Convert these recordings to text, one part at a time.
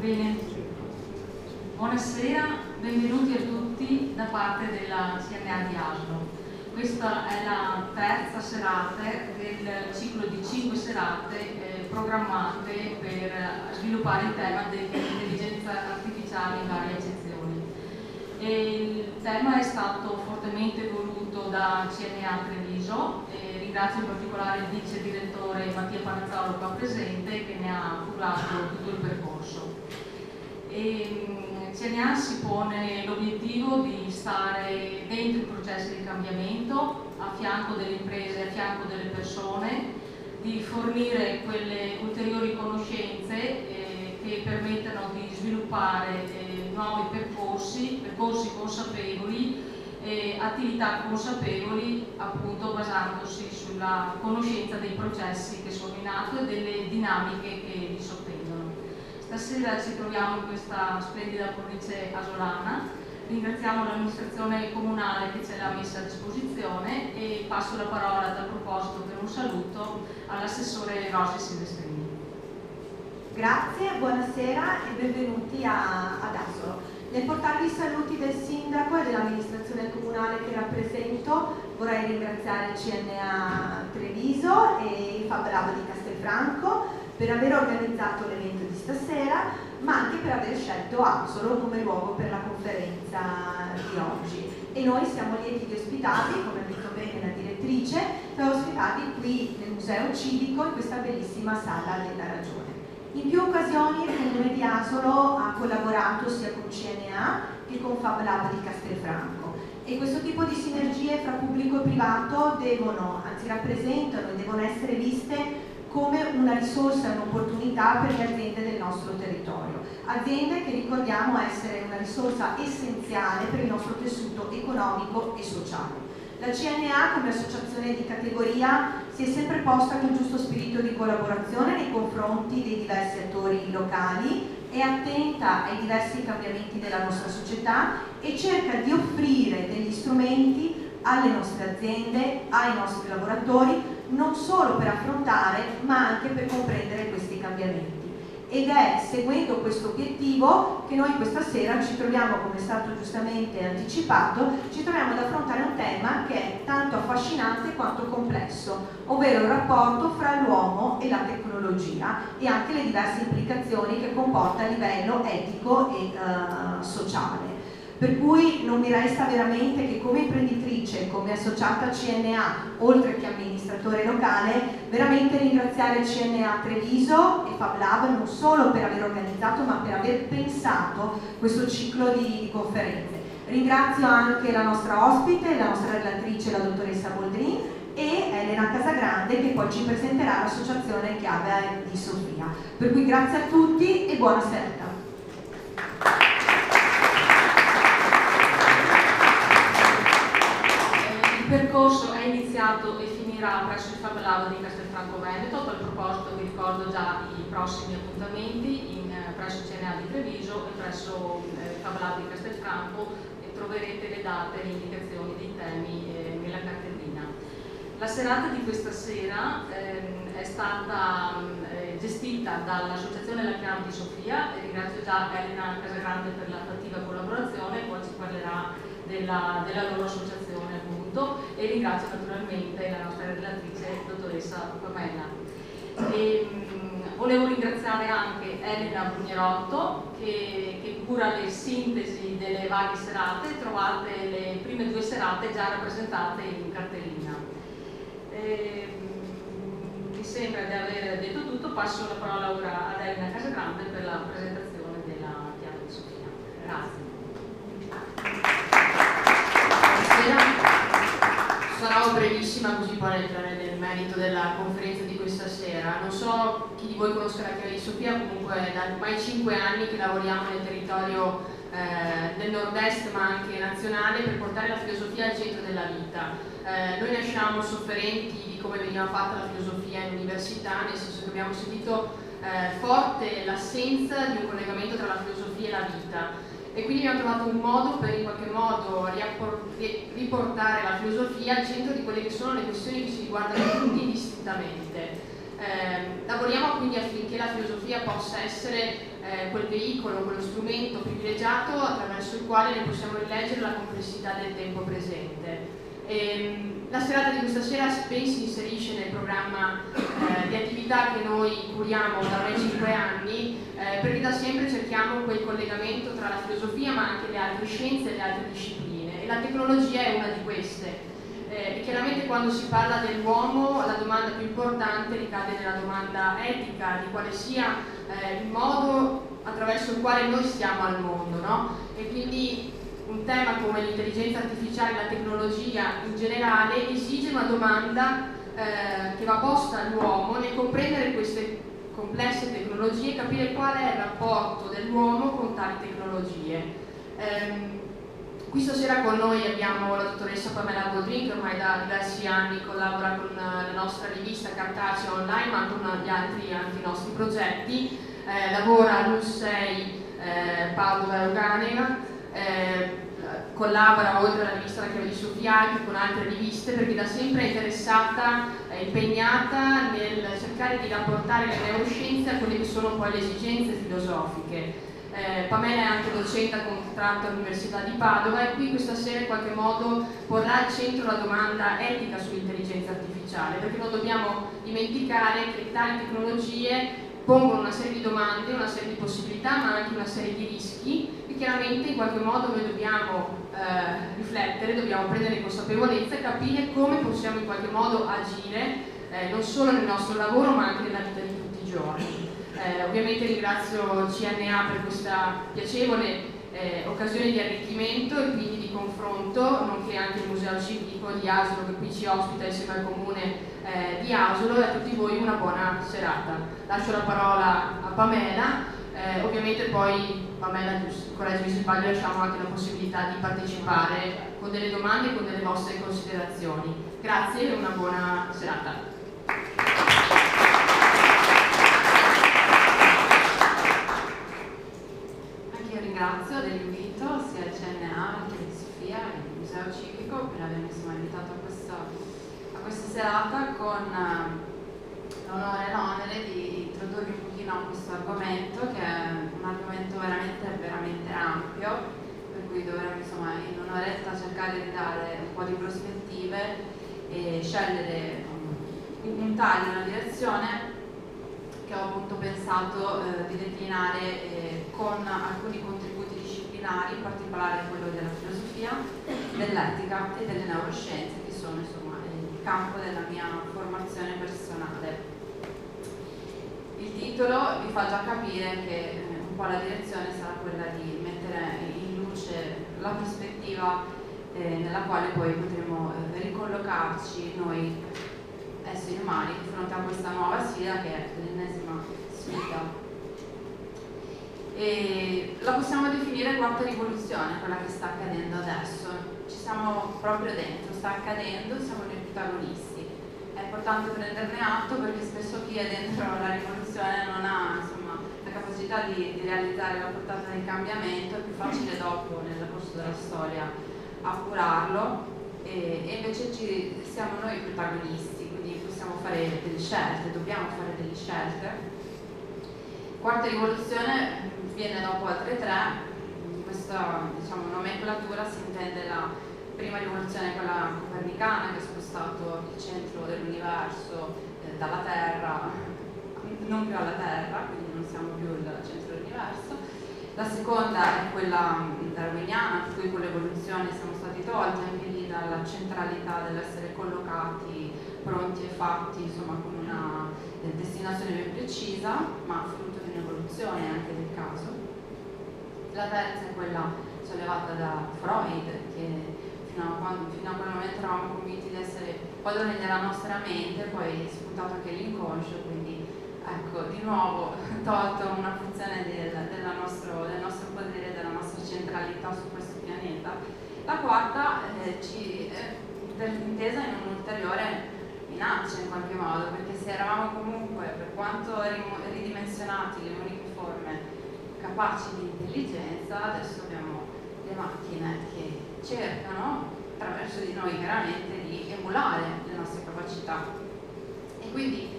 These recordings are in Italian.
Bene, buonasera, benvenuti a tutti da parte della CNA di Asolo. Questa è la terza serata del ciclo di 5 serate programmate per sviluppare il tema dell'intelligenza artificiale in varie accezioni. Il tema è stato fortemente voluto da CNA Treviso. Ringrazio in particolare il vice direttore Mattia Panazzolo qua presente, che ne ha curato tutto il percorso. CNA si pone l'obiettivo di stare dentro i processi di cambiamento, a fianco delle imprese, a fianco delle persone, di fornire quelle ulteriori conoscenze che permettano di sviluppare nuovi percorsi consapevoli, attività consapevoli, appunto basandosi sulla conoscenza dei processi che sono in atto e delle dinamiche che li sottendono. Stasera ci troviamo in questa splendida cornice asolana. Ringraziamo l'amministrazione comunale che ce l'ha messa a disposizione e passo la parola a tal proposito per un saluto all'assessore Rosy Silvestrini. Grazie, buonasera e benvenuti ad Asolo. Nel portarvi i saluti del sindaco e dell'amministrazione comunale che rappresento, vorrei ringraziare il CNA Treviso e il Fab Lab di Castelfranco per aver organizzato l'evento di stasera, ma anche per aver scelto Asolo come luogo per la conferenza di oggi. E noi siamo lieti di ospitarvi, come ha detto bene la direttrice, per ospitarvi qui nel Museo Civico in questa bellissima sala della Ragione. In più occasioni il Comune di Asolo ha collaborato sia con CNA che con Fab Lab di Castelfranco e questo tipo di sinergie fra pubblico e privato rappresentano e devono essere viste come una risorsa e un'opportunità per le aziende del nostro territorio. Aziende che ricordiamo essere una risorsa essenziale per il nostro tessuto economico e sociale. La CNA come associazione di categoria si è sempre posta con giusto spirito di collaborazione nei confronti dei diversi attori locali, è attenta ai diversi cambiamenti della nostra società e cerca di offrire degli strumenti alle nostre aziende, ai nostri lavoratori, non solo per affrontare ma anche per comprendere questi cambiamenti. Ed è seguendo questo obiettivo che noi questa sera ci troviamo, come è stato giustamente anticipato, ci troviamo ad affrontare un tema che è tanto affascinante quanto complesso, ovvero il rapporto fra l'uomo e la tecnologia e anche le diverse implicazioni che comporta a livello etico e sociale. Per cui non mi resta veramente che come imprenditrice, come associata a CNA, oltre che amministratore locale, veramente ringraziare CNA Treviso e Fab Lab non solo per aver organizzato ma per aver pensato questo ciclo di conferenze. Ringrazio anche la nostra ospite, la nostra relatrice, la dottoressa Boldrin e Elena Casagrande che poi ci presenterà l'associazione Chiave di Sofia. Per cui grazie a tutti e buona serata. Il percorso è iniziato e finirà presso il Fab Lab di Castelfranco Veneto. A tal proposito vi ricordo già i prossimi appuntamenti presso CNA di Treviso e presso il Fab Lab di Castelfranco e troverete le date e le indicazioni dei temi nella cartellina. La serata di questa sera è stata gestita dall'associazione La Chiave di Sofia e ringrazio già Elena Casagrande per la fattiva collaborazione, poi ci parlerà della loro associazione appunto, e ringrazio naturalmente la nostra relatrice dottoressa Pamela. Volevo ringraziare anche Elena Brugnerotto che cura le sintesi delle varie serate. Trovate le prime 2 serate già rappresentate in cartellina. Mi sembra di aver detto tutto, passo la parola ora ad Elena Casagrande per la presentazione della Chiave di Sofia. Grazie. Sarò brevissima così poi entrare nel merito della conferenza di questa sera. Non so chi di voi conosca la Chiave di Sofia, comunque è da ormai 5 anni che lavoriamo nel territorio del nord-est ma anche nazionale per portare la filosofia al centro della vita. Noi nasciamo sofferenti di come veniva fatta la filosofia in università, nel senso che abbiamo sentito forte l'assenza di un collegamento tra la filosofia e la vita. E quindi abbiamo trovato un modo per in qualche modo riportare la filosofia al centro di quelle che sono le questioni che ci riguardano tutti indistintamente. Lavoriamo quindi affinché affinché la filosofia possa essere quel veicolo, quello strumento privilegiato attraverso il quale ne possiamo rileggere la complessità del tempo presente. La serata di questa sera ben si inserisce nel programma di attività che noi curiamo da ormai 5 anni, perché da sempre cerchiamo quel collegamento tra la filosofia ma anche le altre scienze e le altre discipline, e la tecnologia è una di queste. Chiaramente quando si parla dell'uomo la domanda più importante ricade nella domanda etica, di quale sia il modo attraverso il quale noi stiamo al mondo, no? E quindi un tema come l'intelligenza artificiale e la tecnologia in generale esige una domanda che va posta all'uomo nel comprendere queste complesse tecnologie e capire qual è il rapporto dell'uomo con tali tecnologie. Qui stasera con noi abbiamo la dottoressa Pamela Boldrin, che ormai da diversi anni collabora con la nostra rivista cartacea online, ma con gli altri anche i nostri progetti. Lavora all'U6 Padova e Uganea, collabora oltre alla rivista La Chiave di Sofia anche con altre riviste, perché da sempre è interessata, impegnata nel cercare di rapportare le neuroscienze a quelle che sono poi le esigenze filosofiche. Pamela è anche docente a contratto all'Università di Padova e qui questa sera in qualche modo porrà al centro la domanda etica sull'intelligenza artificiale, perché non dobbiamo dimenticare che tali tecnologie pongono una serie di domande, una serie di possibilità, ma anche una serie di rischi che chiaramente in qualche modo noi dobbiamo riflettere, dobbiamo prendere consapevolezza e capire come possiamo in qualche modo agire non solo nel nostro lavoro ma anche nella vita di tutti i giorni. Ovviamente ringrazio CNA per questa piacevole occasione di arricchimento e quindi di confronto, nonché anche il Museo Civico di Asolo che qui ci ospita insieme al Comune di Asolo, e a tutti voi una buona serata. Lascio la parola a Pamela, ovviamente poi Pamela, correggimi se sbaglio, lasciamo anche la possibilità di partecipare con delle domande e con delle vostre considerazioni. Grazie e una buona serata. Ringrazio dell'invito sia il CNA che di Sofia e il Museo Civico per avermi invitato a questa serata, con l'onore e l'onere di introdurre un pochino questo argomento, che è un argomento veramente ampio, per cui dovremmo in un'oretta cercare di dare un po' di prospettive e scegliere un taglio, una direzione che ho appunto pensato di declinare con alcuni contributi disciplinari, in particolare quello della filosofia, dell'etica e delle neuroscienze, che sono il campo della mia formazione personale. Il titolo vi fa già capire che un po' la direzione sarà quella di mettere in luce la prospettiva nella quale poi potremo ricollocarci noi esseri umani di fronte a questa nuova sfida, che è l'ennesima sfida. E la possiamo definire quarta rivoluzione, quella che sta accadendo adesso. Ci siamo proprio dentro, sta accadendo, siamo noi protagonisti. È importante prenderne atto, perché spesso chi è dentro la rivoluzione non ha la capacità di realizzare la portata del cambiamento. È più facile dopo, nel corso della storia, appurarlo, e invece siamo noi protagonisti, quindi possiamo fare delle scelte, dobbiamo fare delle scelte. Quarta rivoluzione viene dopo altre tre. In questa nomenclatura si intende la prima rivoluzione, quella copernicana, che ha spostato il centro dell'universo dalla Terra, non più alla Terra, quindi non siamo più il centro dell'universo. La seconda è quella darwiniana, per cui con l'evoluzione siamo stati tolti anche lì dalla centralità dell'essere collocati, pronti e fatti, con una destinazione ben precisa, ma frutto di un'evoluzione anche del caso. La terza è quella sollevata da Freud, che fino a quel momento eravamo convinti di essere padroni della nostra mente, poi è spuntato anche l'inconscio, quindi ecco, di nuovo tolto una funzione del nostro potere, della nostra centralità su questo pianeta. La quarta ci è intesa in un'ulteriore minaccia in qualche modo, perché se eravamo comunque, per quanto ridimensionati, le uniche forme capaci di intelligenza, adesso abbiamo le macchine che cercano, attraverso di noi chiaramente, di emulare le nostre capacità. E quindi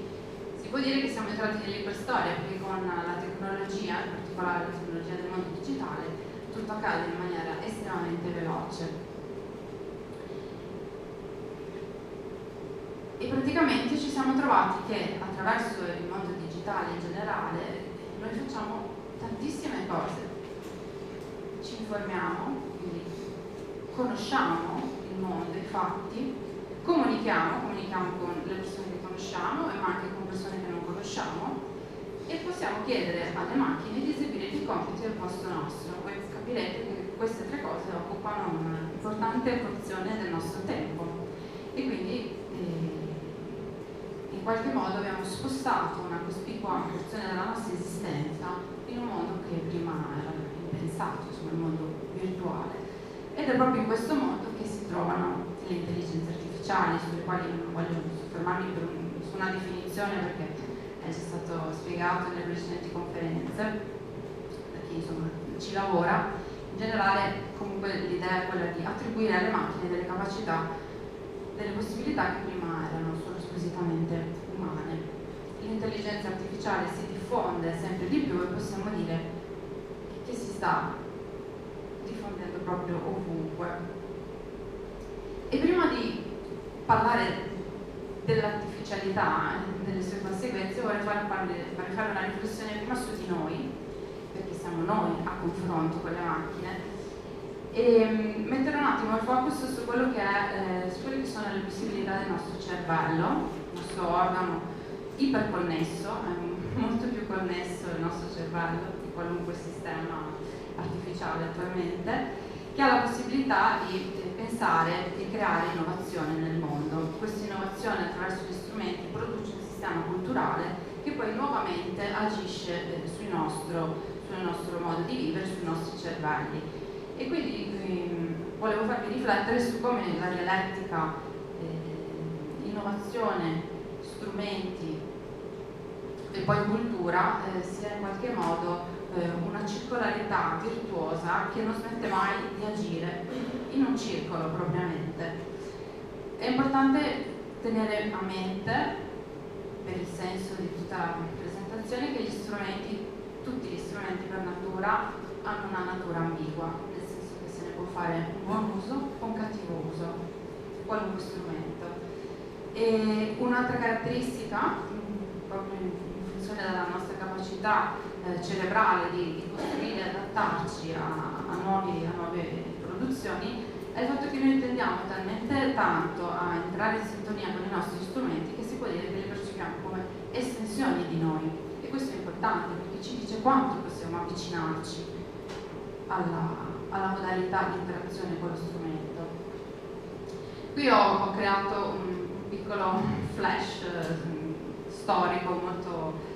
può dire che siamo entrati nell'iperstoria, perché con la tecnologia, in particolare la tecnologia del mondo digitale, tutto accade in maniera estremamente veloce. E praticamente ci siamo trovati che attraverso il mondo digitale in generale noi facciamo tantissime cose. Ci informiamo, quindi conosciamo il mondo, i fatti, comunichiamo con le persone che conosciamo, ma anche con persone che non conosciamo, e possiamo chiedere alle macchine di eseguire dei compiti al posto nostro. Voi capirete che queste tre cose occupano un'importante porzione del nostro tempo, e quindi in qualche modo abbiamo spostato una cospicua porzione della nostra esistenza in un mondo che prima era impensato, insomma il mondo virtuale. Ed è proprio in questo mondo che si trovano le intelligenze artificiali, sulle quali non voglio soffermarmi su una definizione perché è già stato spiegato nelle precedenti conferenze da chi insomma ci lavora. In generale comunque l'idea è quella di attribuire alle macchine delle capacità, delle possibilità che prima erano solo squisitamente umane. L'intelligenza artificiale si diffonde sempre di più e possiamo dire che si sta diffondendo proprio ovunque. E prima di parlare dell'artificialità e delle sue conseguenze vorrei fare una riflessione prima su di noi, perché siamo noi a confronto con le macchine, e mettere un attimo il focus su quello che è, su quelle che sono le possibilità del nostro cervello, il nostro organo iperconnesso, è molto più connesso il nostro cervello di qualunque sistema artificiale attualmente, che ha la possibilità di pensare e creare innovazione nel mondo. Questa innovazione attraverso gli strumenti produce un sistema culturale che poi nuovamente agisce sul nostro modo di vivere, sui nostri cervelli. E quindi volevo farvi riflettere su come la dialettica, innovazione, strumenti e poi cultura sia in qualche modo una circolarità virtuosa che non smette mai di agire in un circolo propriamente. È importante tenere a mente, per il senso di tutta la presentazione, che tutti gli strumenti per natura hanno una natura ambigua, nel senso che se ne può fare un buon uso o un cattivo uso, qualunque strumento. E un'altra caratteristica, proprio in funzione della nostra capacità cerebrale di costruire e adattarci a nuove produzioni, è il fatto che noi tendiamo talmente tanto a entrare in sintonia con i nostri strumenti che si può dire che li percepiamo come estensioni di noi, e questo è importante perché ci dice quanto possiamo avvicinarci alla modalità di interazione con lo strumento. Qui ho creato un piccolo flash storico molto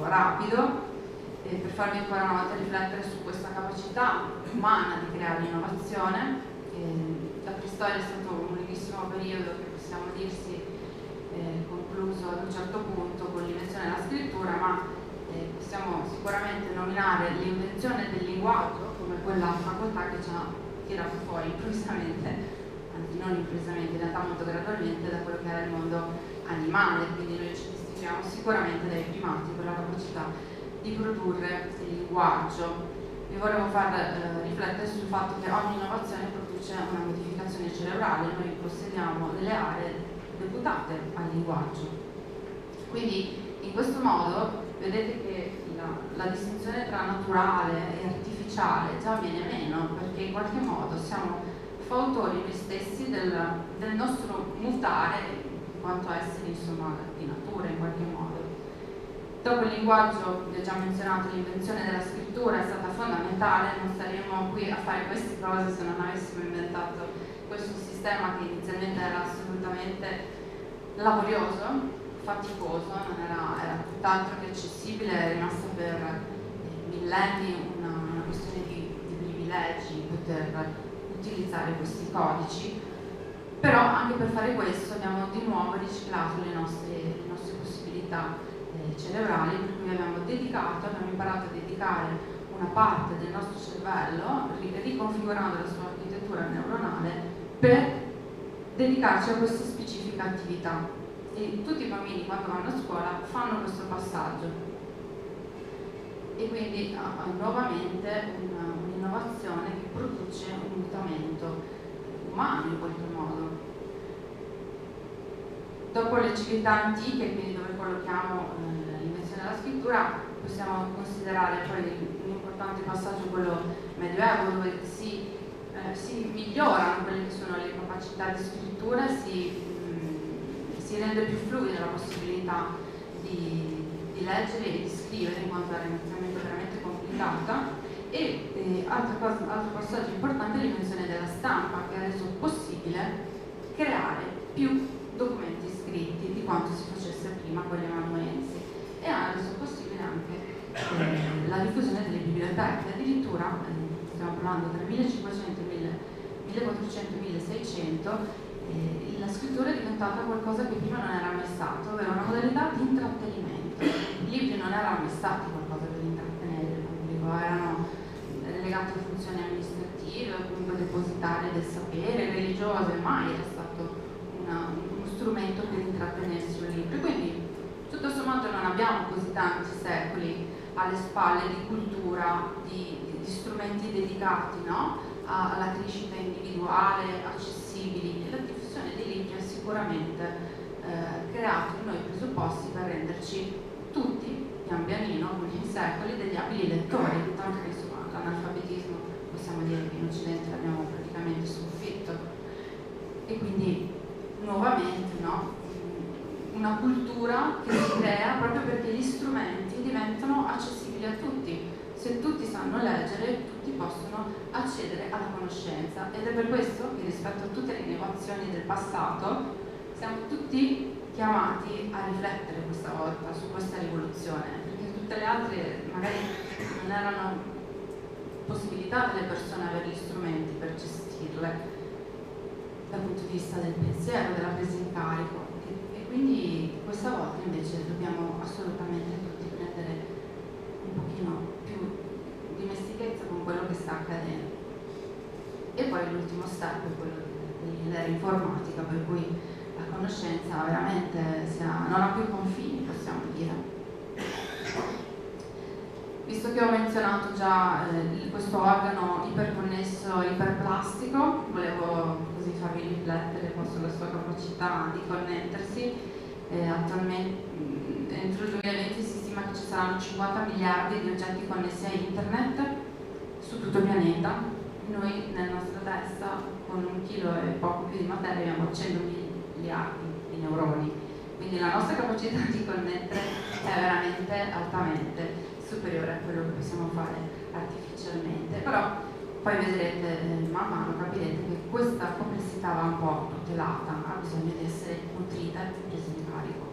rapido per farvi ancora una volta riflettere su questa capacità umana di creare innovazione. La preistoria è stato un lunghissimo periodo che possiamo dirsi concluso ad un certo punto con l'invenzione della scrittura, ma possiamo sicuramente nominare l'invenzione del linguaggio come quella facoltà che ci ha tirato fuori improvvisamente, anzi non improvvisamente, in realtà molto gradualmente, da quello che era il mondo animale. Quindi noi ci distinguiamo sicuramente dai primati per la capacità di produrre il linguaggio. Vi volevo far riflettere sul fatto che ogni innovazione produce una modificazione cerebrale. Noi possediamo delle aree deputate al linguaggio. Quindi in questo modo vedete che la distinzione tra naturale e artificiale già viene meno, perché in qualche modo siamo fautori noi stessi del nostro mutare in quanto esseri insomma di natura in qualche modo. Dopo il linguaggio, vi ho già menzionato, l'invenzione della scrittura è stata fondamentale. Non saremmo qui a fare queste cose se non avessimo inventato questo sistema che inizialmente era assolutamente laborioso, faticoso, non era tutt'altro che accessibile, è rimasta per millenni una questione di privilegi poter utilizzare questi codici. Però anche per fare questo abbiamo di nuovo riciclato le nostre possibilità cerebrali, per cui abbiamo imparato a dedicare una parte del nostro cervello, riconfigurando la sua architettura neuronale, per dedicarci a questa specifica attività. e tutti i bambini quando vanno a scuola fanno questo passaggio, e quindi nuovamente un'innovazione che produce un mutamento umano in qualche modo. Dopo le civiltà antiche, quindi dove collochiamo l'invenzione della scrittura, possiamo considerare poi un importante passaggio, quello medioevo, dove si migliorano quelle che sono le capacità di scrittura, si rende più fluida la possibilità di leggere e di scrivere, in quanto era inizialmente veramente complicata. E altro passaggio importante è l'invenzione della stampa, che ha reso possibile creare più documenti scritti di quanto si facesse prima con gli amanuensi, e ha reso possibile anche la diffusione delle biblioteche. Addirittura stiamo parlando tra 1500 e 1400 e 1600, la scrittura è diventata qualcosa che prima non era mai stato, ovvero una modalità di intrattenimento. I libri non erano mai stati qualcosa per intrattenere il pubblico, erano legati a funzioni amministrative o comunque depositarie del sapere, religiose, mai era stato uno strumento per intrattenersi sui libri. Quindi tutto sommato non abbiamo così tanti secoli alle spalle di cultura, di strumenti dedicati, no? Alla crescita individuale, accessibili. La diffusione dei libri ha sicuramente creato in noi i presupposti per renderci tutti, pian pianino, con gli secoli, degli abili lettori, tanto che insomma l'analfabetismo possiamo dire che in Occidente l'abbiamo praticamente sconfitto. E quindi nuovamente, no? Una cultura che si crea proprio perché gli strumenti diventano accessibili a tutti. Se tutti sanno leggere, tutti possono accedere alla conoscenza, ed è per questo che rispetto a tutte le innovazioni del passato siamo tutti chiamati a riflettere questa volta su questa rivoluzione, perché tutte le altre magari non erano possibilità delle persone avere gli strumenti per gestirle dal punto di vista del pensiero, della presa in carico. Quindi questa volta invece dobbiamo assolutamente tutti prendere un pochino più dimestichezza con quello che sta accadendo. E poi l'ultimo step è quello dell'era informatica, per cui la conoscenza veramente non ha più confini, possiamo dire. Visto che ho menzionato già questo organo iperconnesso, iperplastico, volevo così farvi riflettere sulla sua capacità di connettersi. Attualmente, entro il 2020 si stima che ci saranno 50 miliardi di oggetti connessi a internet su tutto il pianeta. Noi nella nostra testa, con 1 chilo e poco più di materia, abbiamo 100 miliardi di neuroni. Quindi la nostra capacità di connettere è veramente altamente superiore a quello che possiamo fare artificialmente. Però poi vedrete, man mano capirete che questa complessità va un po' tutelata, ha bisogno di essere nutrita e presa in carico.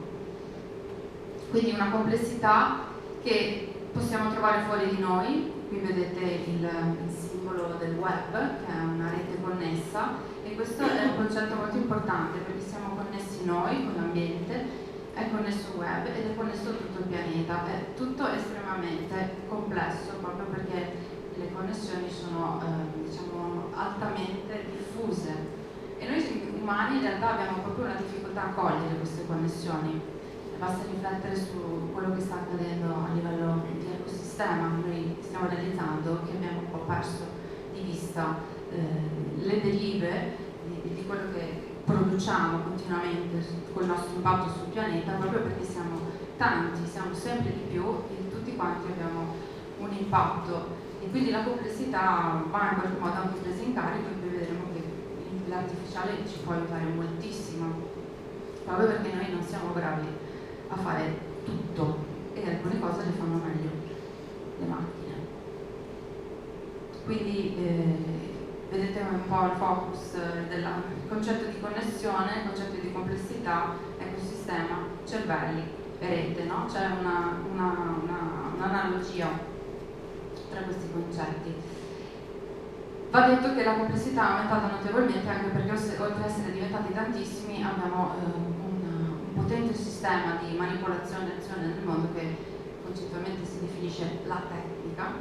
Quindi una complessità che possiamo trovare fuori di noi. Qui vedete il simbolo del web, che è una rete connessa, e questo è un concetto molto importante perché siamo connessi noi con l'ambiente, è connesso il web ed è connesso a tutto il pianeta. È tutto estremamente complesso proprio perché le connessioni sono diciamo altamente diffuse, e noi umani in realtà abbiamo proprio una difficoltà a cogliere queste connessioni. Basta riflettere su quello che sta accadendo a livello di ecosistema. Noi stiamo realizzando che abbiamo un po' perso di vista le derive di quello che produciamo continuamente col nostro impatto sul pianeta, proprio perché siamo tanti, siamo sempre di più e tutti quanti abbiamo un impatto, e quindi la complessità va in qualche modo anche presa in carico, e poi vedremo che l'artificiale ci può aiutare moltissimo, proprio perché noi non siamo bravi a fare tutto e alcune cose le fanno meglio le macchine. Quindi vedete un po' il focus del concetto di connessione, il concetto di complessità, ecosistema, cervelli e rete, no? C'è un'analogia tra questi concetti. Va detto che la complessità è aumentata notevolmente anche perché oltre ad essere diventati tantissimi abbiamo un potente sistema di manipolazione e azione nel mondo che concettualmente si definisce la tecnica,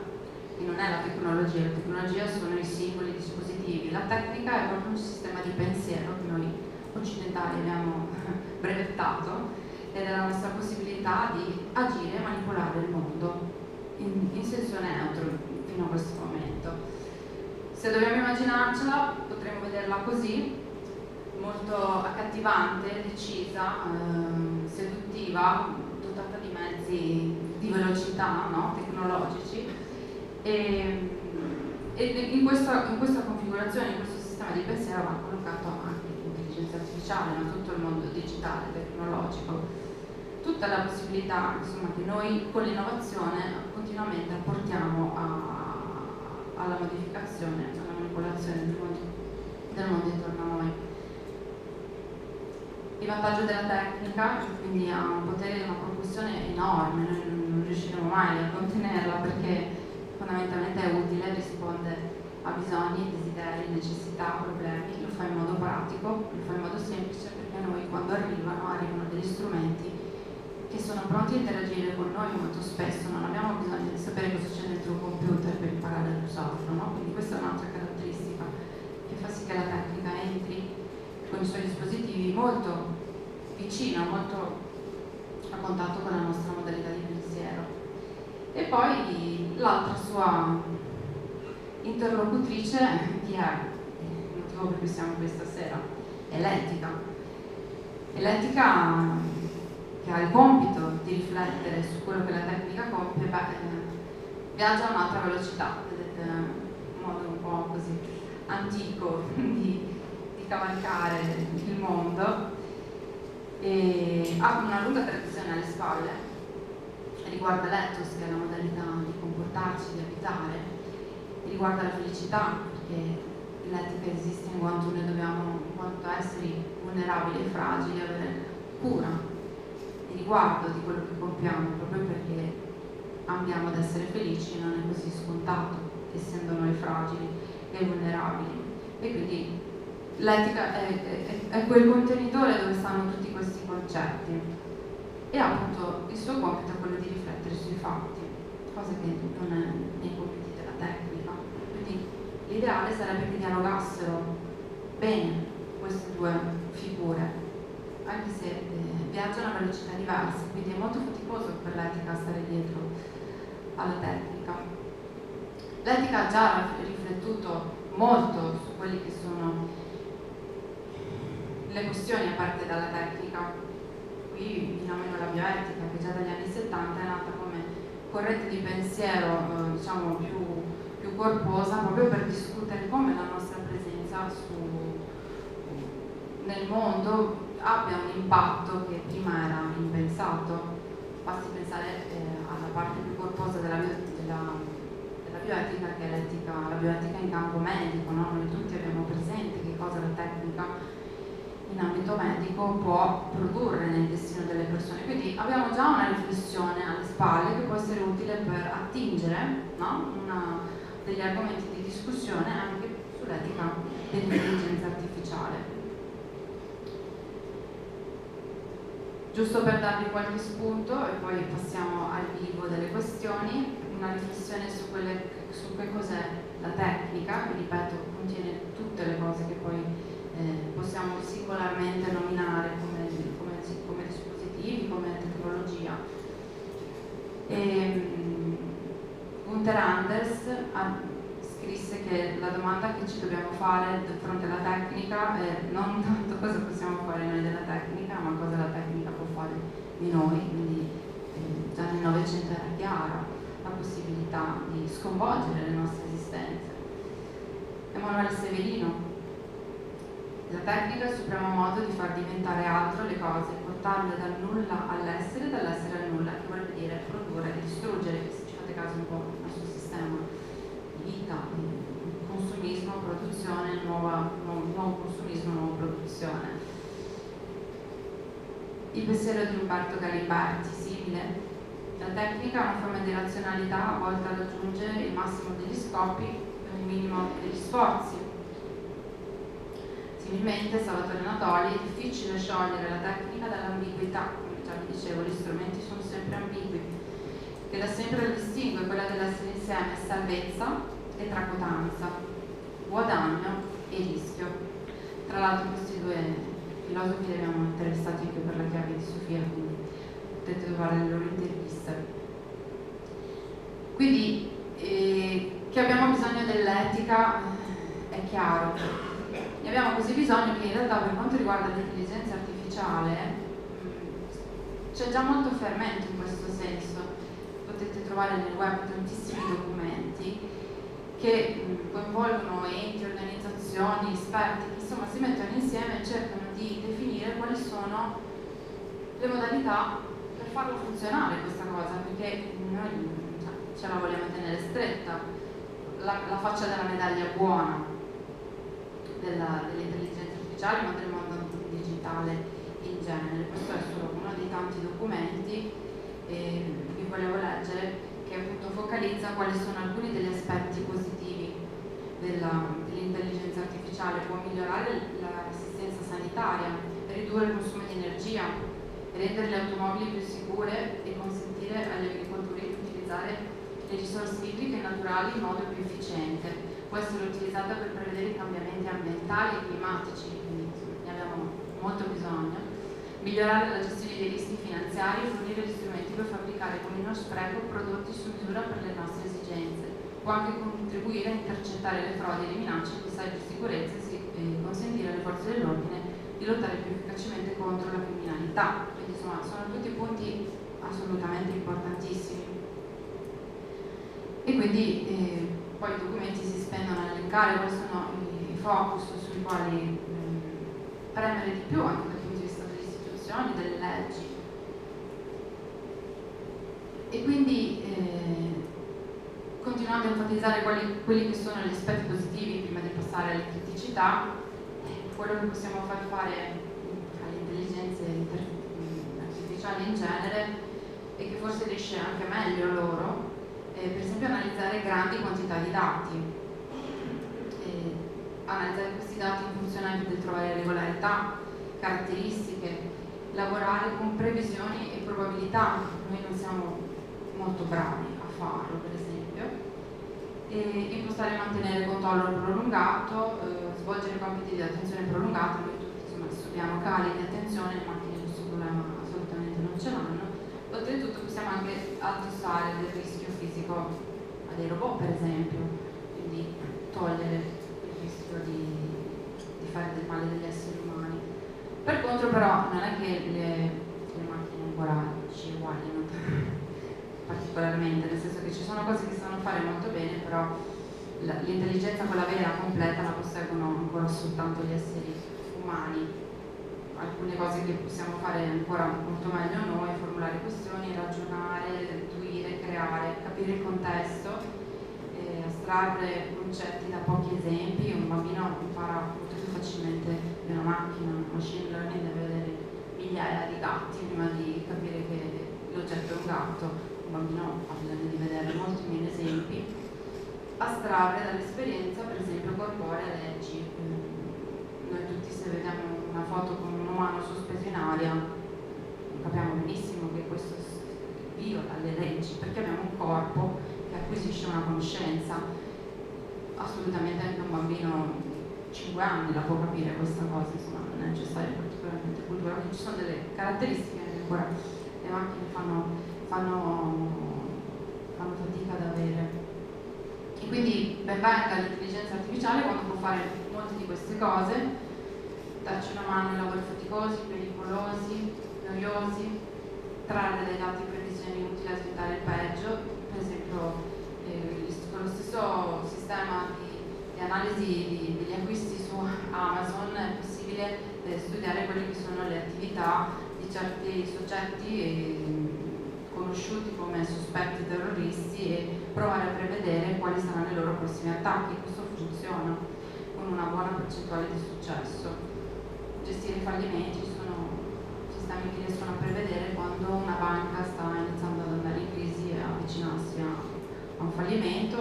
che non è la tecnologia sono i singoli dispositivi, la tecnica è proprio un sistema di pensiero che noi occidentali abbiamo brevettato, ed è la nostra possibilità di agire e manipolare il mondo in senso neutro fino a questo momento. Se dobbiamo immaginarcela, potremmo vederla così, molto accattivante, decisa, seduttiva, dotata di mezzi di velocità, no? Tecnologici, e in questa configurazione, in questo sistema di pensiero va collocato anche l'intelligenza artificiale, ma tutto il mondo digitale, tecnologico, tutta la possibilità, insomma, che noi con l'innovazione continuamente apportiamo alla modificazione, alla manipolazione del mondo intorno a noi. Il vantaggio della tecnica quindi ha un potere di una propulsione enorme, noi non riusciremo mai a contenerla perché fondamentalmente è utile, risponde a bisogni, desideri, necessità, problemi, lo fa in modo pratico, lo fa in modo semplice, perché a noi quando arrivano degli strumenti che sono pronti a interagire con noi molto spesso, non abbiamo bisogno di sapere cosa c'è dentro un computer per imparare ad usarlo, no? Quindi questa è un'altra caratteristica che fa sì che la tecnica entri con i suoi dispositivi molto vicino, molto a contatto con la nostra modalità di pensiero. E poi l'altra sua interlocutrice, chi è il motivo per cui siamo qui stasera, è l'etica. E l'etica, che ha il compito di riflettere su quello che la tecnica compie, viaggia a un'altra velocità, vedete, un modo un po' così antico di cavalcare il mondo, e ha una lunga tradizione alle spalle, riguarda l'ethos, che è la modalità di comportarci, di abitare, riguarda la felicità, perché l'etica esiste in quanto noi dobbiamo, in quanto esseri vulnerabili e fragili, avere cura e riguardo di quello che compiamo, proprio perché ambiamo ad essere felici, non è così scontato, essendo noi fragili e vulnerabili. E quindi l'etica è quel contenitore dove stanno tutti questi concetti, e appunto il suo compito è quello di riflettere sui fatti, cosa che non è nei compiti della tecnica. Quindi l'ideale sarebbe che dialogassero bene queste due figure, anche se viaggiano a velocità diverse, quindi è molto faticoso per l'etica stare dietro alla tecnica. L'etica ha già riflettuto molto su quelli che sono le questioni aperte dalla tecnica. Qui vi nomino la bioetica, che già dagli anni 70 è nata come corrente di pensiero diciamo più corposa, proprio per discutere come la nostra presenza nel mondo abbia un impatto che prima era impensato. Basti pensare alla parte più corposa della bioetica, che è la bioetica in campo medico, no? Noi tutti abbiamo presente che cosa la tecnica in ambito medico può produrre nel destino delle persone, quindi abbiamo già una riflessione alle spalle che può essere utile per attingere, no? Degli argomenti di discussione anche sull'etica dell'intelligenza artificiale. Giusto per darvi qualche spunto e poi passiamo al vivo delle questioni, una riflessione su che cos'è la tecnica, che ripeto contiene tutte le cose che poi possiamo singolarmente nominare come dispositivi, come tecnologia. Gunther Anders scrisse che la domanda che ci dobbiamo fare di fronte alla tecnica è non tanto cosa possiamo fare noi della tecnica, ma cosa la tecnica può fare di noi. Quindi già nel Novecento era chiara la possibilità di sconvolgere le nostre esistenze. Emanuele Severino: la tecnica è il supremo modo di far diventare altro le cose, portarle dal nulla all'essere, dall'essere al nulla, che vorrebbe dire produrre e distruggere. Se ci fate caso un po' il nostro sistema di vita, consumismo, produzione, nuovo consumismo, nuova produzione. Il pensiero di Umberto Galimberti, simile: la tecnica è una forma di razionalità volta ad raggiungere il massimo degli scopi con il minimo degli sforzi. Similmente, Salvatore Natoli: è difficile sciogliere la tecnica dall'ambiguità, come già vi dicevo, gli strumenti sono sempre ambigui, che da sempre la distingue quella dell'essere insieme salvezza e tracotanza, guadagno e rischio. Tra l'altro questi due filosofi li abbiamo interessati anche per la chiave di Sofia, quindi potete trovare le loro interviste. Quindi che abbiamo bisogno dell'etica è chiaro. Ne abbiamo così bisogno che in realtà per quanto riguarda l'intelligenza artificiale c'è già molto fermento in questo senso. Potete trovare nel web tantissimi documenti che coinvolgono enti, organizzazioni, esperti, che insomma si mettono insieme e cercano di definire quali sono le modalità per farlo funzionare questa cosa, perché noi ce la vogliamo tenere stretta, la faccia della medaglia buona dell'intelligenza artificiale, ma del mondo digitale in genere. Questo è solo uno dei tanti documenti che volevo leggere, che appunto focalizza quali sono alcuni degli aspetti positivi dell'intelligenza artificiale. Può migliorare l'assistenza sanitaria, ridurre il consumo di energia, rendere le automobili più sicure e consentire agli agricoltori di utilizzare le risorse idriche e naturali in modo più efficiente. Può essere utilizzata per prevedere i cambiamenti ambientali e climatici, quindi ne abbiamo molto bisogno. Migliorare la gestione dei rischi finanziari e fornire gli strumenti per fabbricare con meno spreco prodotti su misura per le nostre esigenze. Può anche contribuire a intercettare le frodi e le minacce di cybersicurezza e consentire alle forze dell'ordine di lottare più efficacemente contro la criminalità. Quindi insomma sono tutti punti assolutamente importantissimi. E quindi poi i documenti si spendono a elencare quali sono i focus sui quali premere di più anche dal punto di vista delle istituzioni, delle leggi. E quindi continuando a enfatizzare quelli che sono gli aspetti positivi prima di passare alle criticità, quello che possiamo far fare alle intelligenze artificiali in genere e che forse riesce anche meglio loro, per esempio analizzare grandi quantità di dati, analizzare questi dati in funzione anche del trovare regolarità, caratteristiche, lavorare con previsioni e probabilità. Noi non siamo molto bravi a farlo, per esempio, e impostare e mantenere controllo prolungato, svolgere compiti di attenzione prolungata. Noi tutti insomma subiamo cali di attenzione, le macchine questo problema assolutamente non ce l'hanno. Oltretutto possiamo anche addossare del rischio fisico a dei robot, per esempio, quindi togliere il rischio di fare del male degli esseri umani. Per contro però non è che le macchine ancora ci uguagliano particolarmente, nel senso che ci sono cose che sanno fare molto bene, però l'intelligenza quella vera, completa, la posseggono ancora soltanto gli esseri umani. Alcune cose che possiamo fare ancora molto meglio noi, formulare questioni, ragionare, intuire, creare, capire il contesto, astrarre concetti da pochi esempi. Un bambino impara molto più facilmente di una macchina. Machine learning deve vedere migliaia di gatti prima di capire che l'oggetto è un gatto. Un bambino ha bisogno di vedere molti meno esempi. Astrarre dall'esperienza, per esempio, corporea leggi. Noi tutti, se vediamo una foto con un umano sospeso in aria, capiamo benissimo che questo viola le leggi, perché abbiamo un corpo che acquisisce una conoscenza. Assolutamente anche un bambino 5 anni la può capire questa cosa, insomma non è necessario particolarmente cultura, quindi ci sono delle caratteristiche che ancora le macchine fanno fatica ad avere. E quindi ben venga l'intelligenza artificiale quando può fare molte di queste cose, darci una mano in lavori faticosi, pericolosi, noiosi, trarre dai dati previsioni utili a evitare il peggio. Per esempio con lo stesso sistema di analisi degli acquisti su Amazon è possibile studiare quelle che sono le attività di certi soggetti conosciuti come sospetti terroristi e provare a prevedere quali saranno i loro prossimi attacchi. Questo funziona con una buona percentuale di successo. Gestire i fallimenti, ci sono sistemi che riescono a prevedere quando una banca sta iniziando ad andare in crisi e avvicinarsi a un fallimento,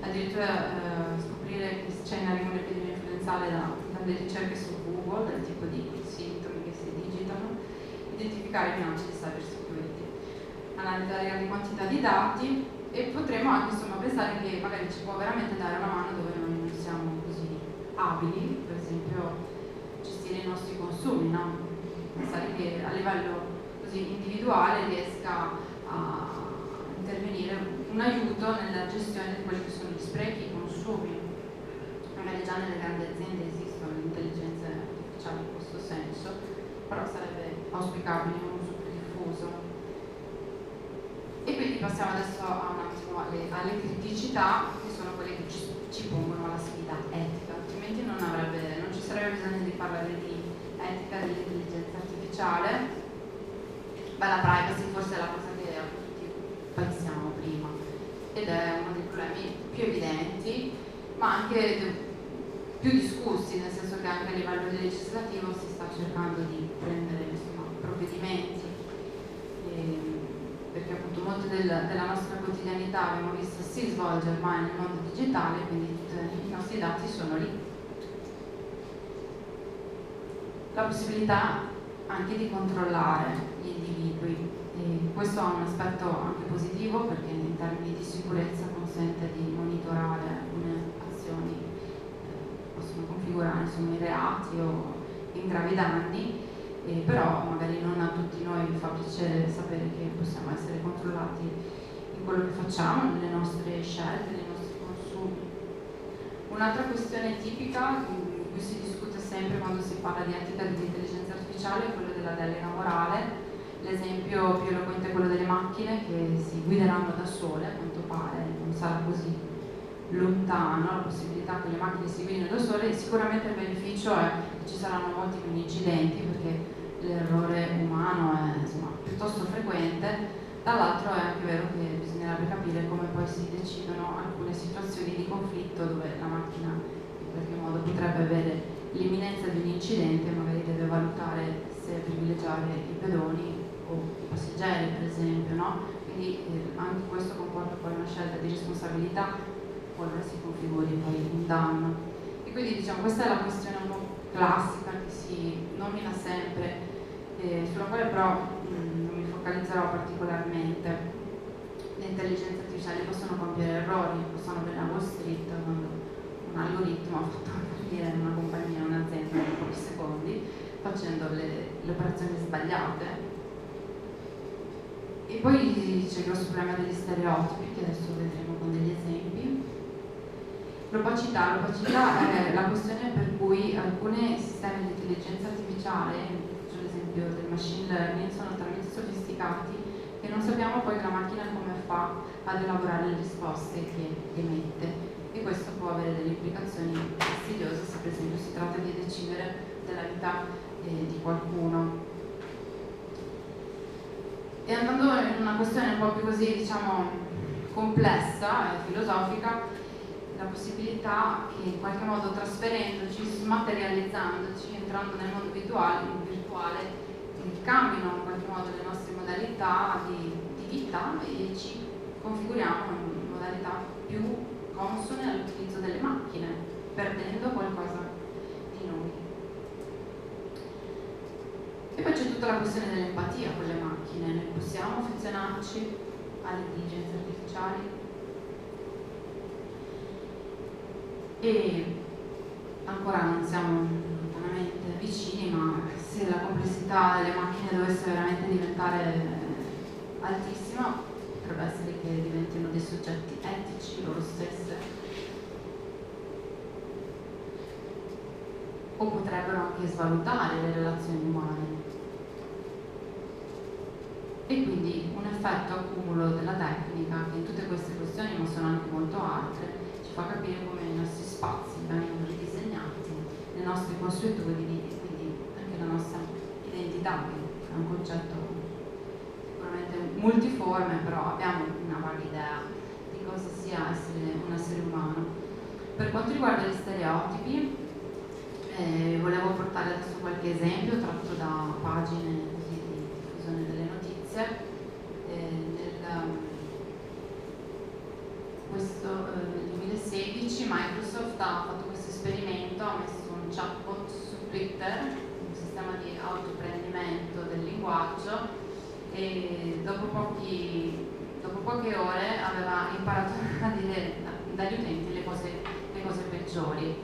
addirittura scoprire che c'è in arrivo un'epidemia influenzale dalle ricerche su Google, del tipo di sintomi che si digitano, identificare minacce di cybersecurity, analizzare grandi quantità di dati. E potremo anche insomma pensare che magari ci può veramente dare una mano dove noi non siamo così abili, per esempio gestire gestire i nostri consumi, no? Pensare che a livello così individuale riesca a intervenire un aiuto nella gestione di quelli che sono gli sprechi, i consumi. Magari già nelle grandi aziende esistono le intelligenze artificiali in questo senso, però sarebbe auspicabile un uso più diffuso. E quindi passiamo adesso un attimo alle criticità, che sono quelle che ci pongono la sfida etica, altrimenti non ci sarebbe bisogno di parlare di etica dell'intelligenza artificiale. La privacy forse è la cosa che a tutti pensiamo prima, ed è uno dei problemi più evidenti, ma anche più discussi, nel senso che anche a livello legislativo si sta cercando di prendere provvedimenti, perché appunto molto della nostra quotidianità, abbiamo visto, si svolge ormai nel mondo digitale, quindi tutti i nostri dati sono lì. La possibilità anche di controllare gli individui, e questo ha un aspetto anche positivo, perché in termini di sicurezza consente di monitorare alcune azioni che possono configurare insomma i reati o in gravi danni, però magari non a tutti noi fa piacere sapere che possiamo essere controllati in quello che facciamo, nelle nostre scelte, nei nostri consumi. Un'altra questione tipica di cui si discute sempre quando si parla di etica dell'intelligenza artificiale è quello della delega morale. L'esempio più eloquente è quello delle macchine che si guideranno da sole, a quanto pare non sarà così lontano la possibilità che le macchine si guidino da sole, e sicuramente il beneficio è che ci saranno molti meno incidenti, perché l'errore umano è insomma, piuttosto frequente. Dall'altro è anche vero che bisognerebbe capire come poi si decidono alcune situazioni di conflitto dove la macchina in qualche modo potrebbe avere l'imminenza di un incidente e magari deve valutare se privilegiare i pedoni o i passeggeri, per esempio, no? Quindi anche questo comporta poi una scelta di responsabilità qualora si configuri poi un danno. E quindi diciamo questa è la questione un po' classica che si nomina sempre, sulla quale però non mi focalizzerò particolarmente. Le intelligenze artificiali possono compiere errori, possono avere a Wall Street quando un algoritmo ha fatto partire una compagnia, un'azienda in pochi secondi facendo le operazioni sbagliate. E poi c'è il grosso problema degli stereotipi, che adesso vedremo con degli esempi. L'opacità è la questione per cui alcuni sistemi di intelligenza artificiale, faccio l'esempio del machine learning, sono talmente sofisticati che non sappiamo poi la macchina come fa ad elaborare le risposte che emette, e questo può avere delle implicazioni fastidiose se per esempio si tratta di decidere della vita di qualcuno. E andando in una questione un po' più così, diciamo, complessa e filosofica, la possibilità che in qualche modo trasferendoci, smaterializzandoci, entrando nel mondo virtuale, cambino in qualche modo le nostre modalità di vita e ci configuriamo in modalità più consone all'utilizzo delle macchine, perdendo qualcosa di noi. E poi c'è tutta la questione dell'empatia con le macchine. Noi possiamo affezionarci alle intelligenze artificiali? E ancora non siamo lontanamente vicini, ma se la complessità delle macchine dovesse veramente diventare altissima, potrebbe essere che diventino dei soggetti etici loro stesse, o potrebbero anche svalutare le relazioni umane. E quindi un effetto accumulo della tecnica, che in tutte queste questioni, ma sono anche molto altre, ci fa capire come i nostri spazi vengono ridisegnati, le nostre consuetudini e quindi anche la nostra identità, che è un concetto sicuramente multiforme, però abbiamo una vaga idea di cosa sia essere un essere umano. Per quanto riguarda gli stereotipi, volevo portare adesso qualche esempio tratto da pagine così di diffusione delle notizie. Nel 2016 Microsoft ha fatto questo esperimento, ha messo un chatbot su Twitter, un sistema di autoapprendimento del linguaggio, e dopo poche ore aveva imparato a dire dagli utenti le cose peggiori.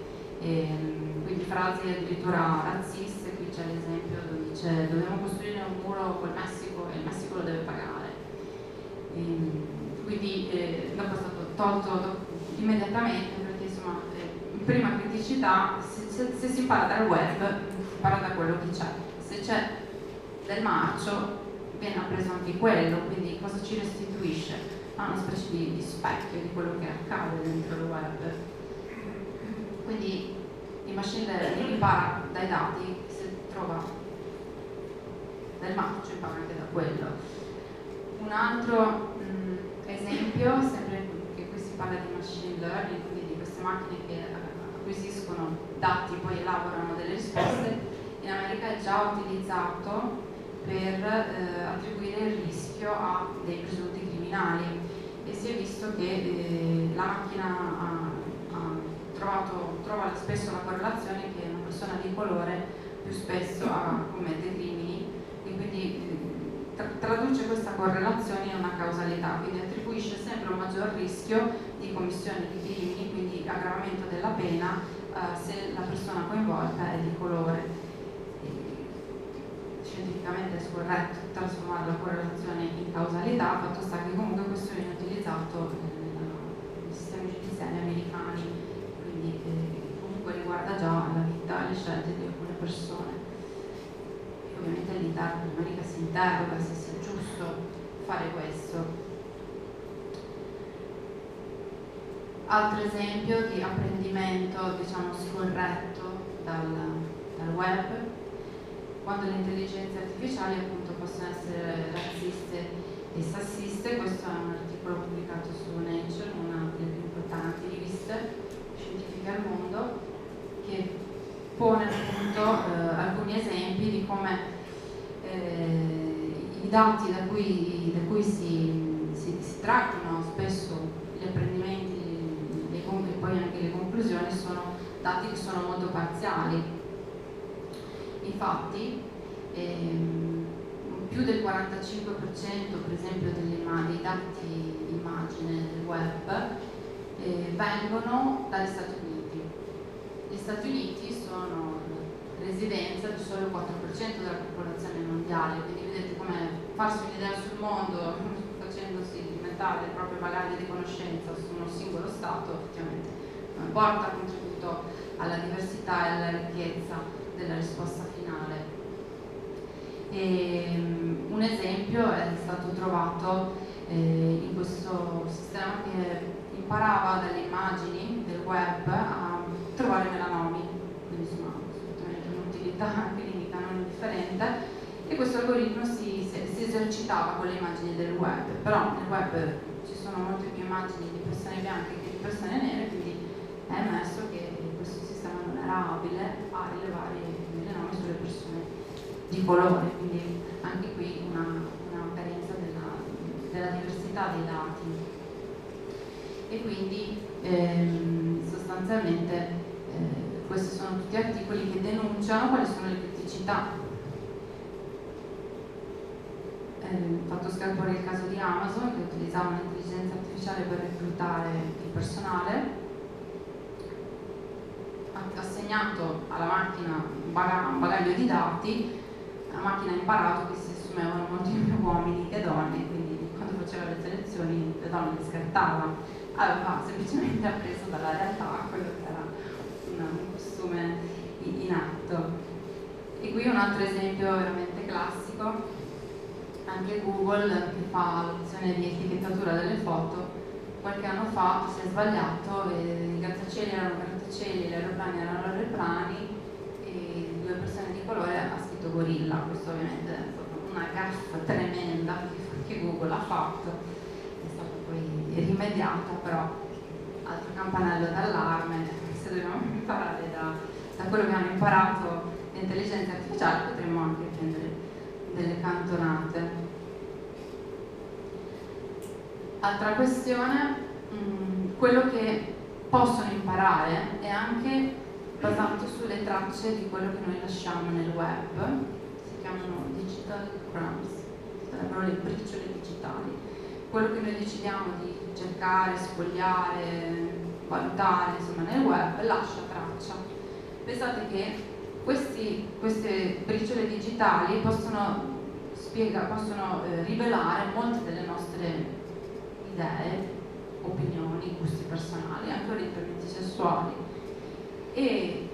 quindi frasi addirittura razziste. Qui c'è l'esempio dove dice dobbiamo costruire un muro col Messico e il Messico lo deve pagare. Quindi dopo è stato tolto immediatamente, perché insomma prima criticità, se si parla dal web si parla da quello che c'è, se c'è del marcio viene appreso anche quello, quindi cosa ci restituisce? Una specie di specchio di quello che accade dentro il web. Quindi il machine learning impara dai dati, se trova del marcio impara anche da quello. Un altro esempio, sempre che qui si parla di machine learning, quindi di queste macchine che acquisiscono dati, poi elaborano delle risposte, in America è già utilizzato per attribuire il rischio a dei presunti criminali, e si è visto che la macchina trova spesso la correlazione che una persona di colore più spesso commette crimini, e quindi traduce questa correlazione in una causalità, quindi attribuisce sempre un maggior rischio di commissione di crimini, quindi aggravamento della pena se la persona coinvolta è di colore. Scientificamente è scorretto trasformare la correlazione in causalità, fatto sta che comunque questo viene utilizzato nei sistemi giudiziari americani, quindi comunque riguarda già la vita e le scelte di alcune persone. E ovviamente all'interno dell'America si interroga se sia giusto fare questo. Altro esempio di apprendimento, diciamo, scorretto dal web, quando le intelligenze artificiali appunto possono essere razziste e sassiste. Questo è un articolo pubblicato su Nature, una delle più importanti riviste scientifiche al mondo, che pone appunto alcuni esempi di come i dati da cui si traggono spesso gli apprendimenti e poi anche le conclusioni sono dati che sono molto parziali. Infatti più del 45% per esempio dei dati immagine del web vengono dagli Stati Uniti. Gli Stati Uniti sono residenza di solo il 4% della popolazione mondiale, quindi vedete come farsi un'idea sul mondo facendosi diventare il proprio bagaglio di conoscenza su uno singolo Stato effettivamente porta contributo alla diversità e alla ricchezza della risposta finale. Un esempio è stato trovato in questo sistema che imparava dalle immagini del web a trovare melanomi, quindi insomma assolutamente un'utilità clinica non indifferente, e questo algoritmo si esercitava con le immagini del web, però nel web ci sono molte più immagini di persone bianche che di persone nere, quindi è emerso che questo sistema non era abile a rilevare i melanomi sulle persone di colore, quindi anche qui una carenza della diversità dei dati. E quindi sostanzialmente questi sono tutti articoli che denunciano quali sono le criticità. Fatto scalpore il caso di Amazon, che utilizzava un'intelligenza artificiale per reclutare il personale, ha assegnato alla macchina un bagaglio di dati, la macchina ha imparato che si assumevano molti più uomini che donne, quindi quando faceva le selezioni le donne le scartava, aveva semplicemente appreso dalla realtà quello che era un costume in atto. E qui un altro esempio veramente classico, anche Google che fa l'opzione di etichettatura delle foto. Qualche anno fa si è sbagliato, i grattacieli erano grattacieli, gli aeroplani erano aeroplani, e due persone di colore ha scritto gorilla. Questo ovviamente è stata una gaffa tremenda che Google ha fatto, è stata poi rimediata, però altro campanello d'allarme. Se dobbiamo imparare da quello che hanno imparato le intelligenze artificiali, potremmo anche prendere delle cantonate. Altra questione, quello che possono imparare è anche basato sulle tracce di quello che noi lasciamo nel web, si chiamano digital crumbs, sarebbero le briciole digitali. Quello che noi decidiamo di cercare, sfogliare, valutare, insomma, nel web lascia traccia. Pensate che queste briciole digitali possono rivelare molte delle nostre idee, opinioni, gusti personali, anche orientamenti sessuali. E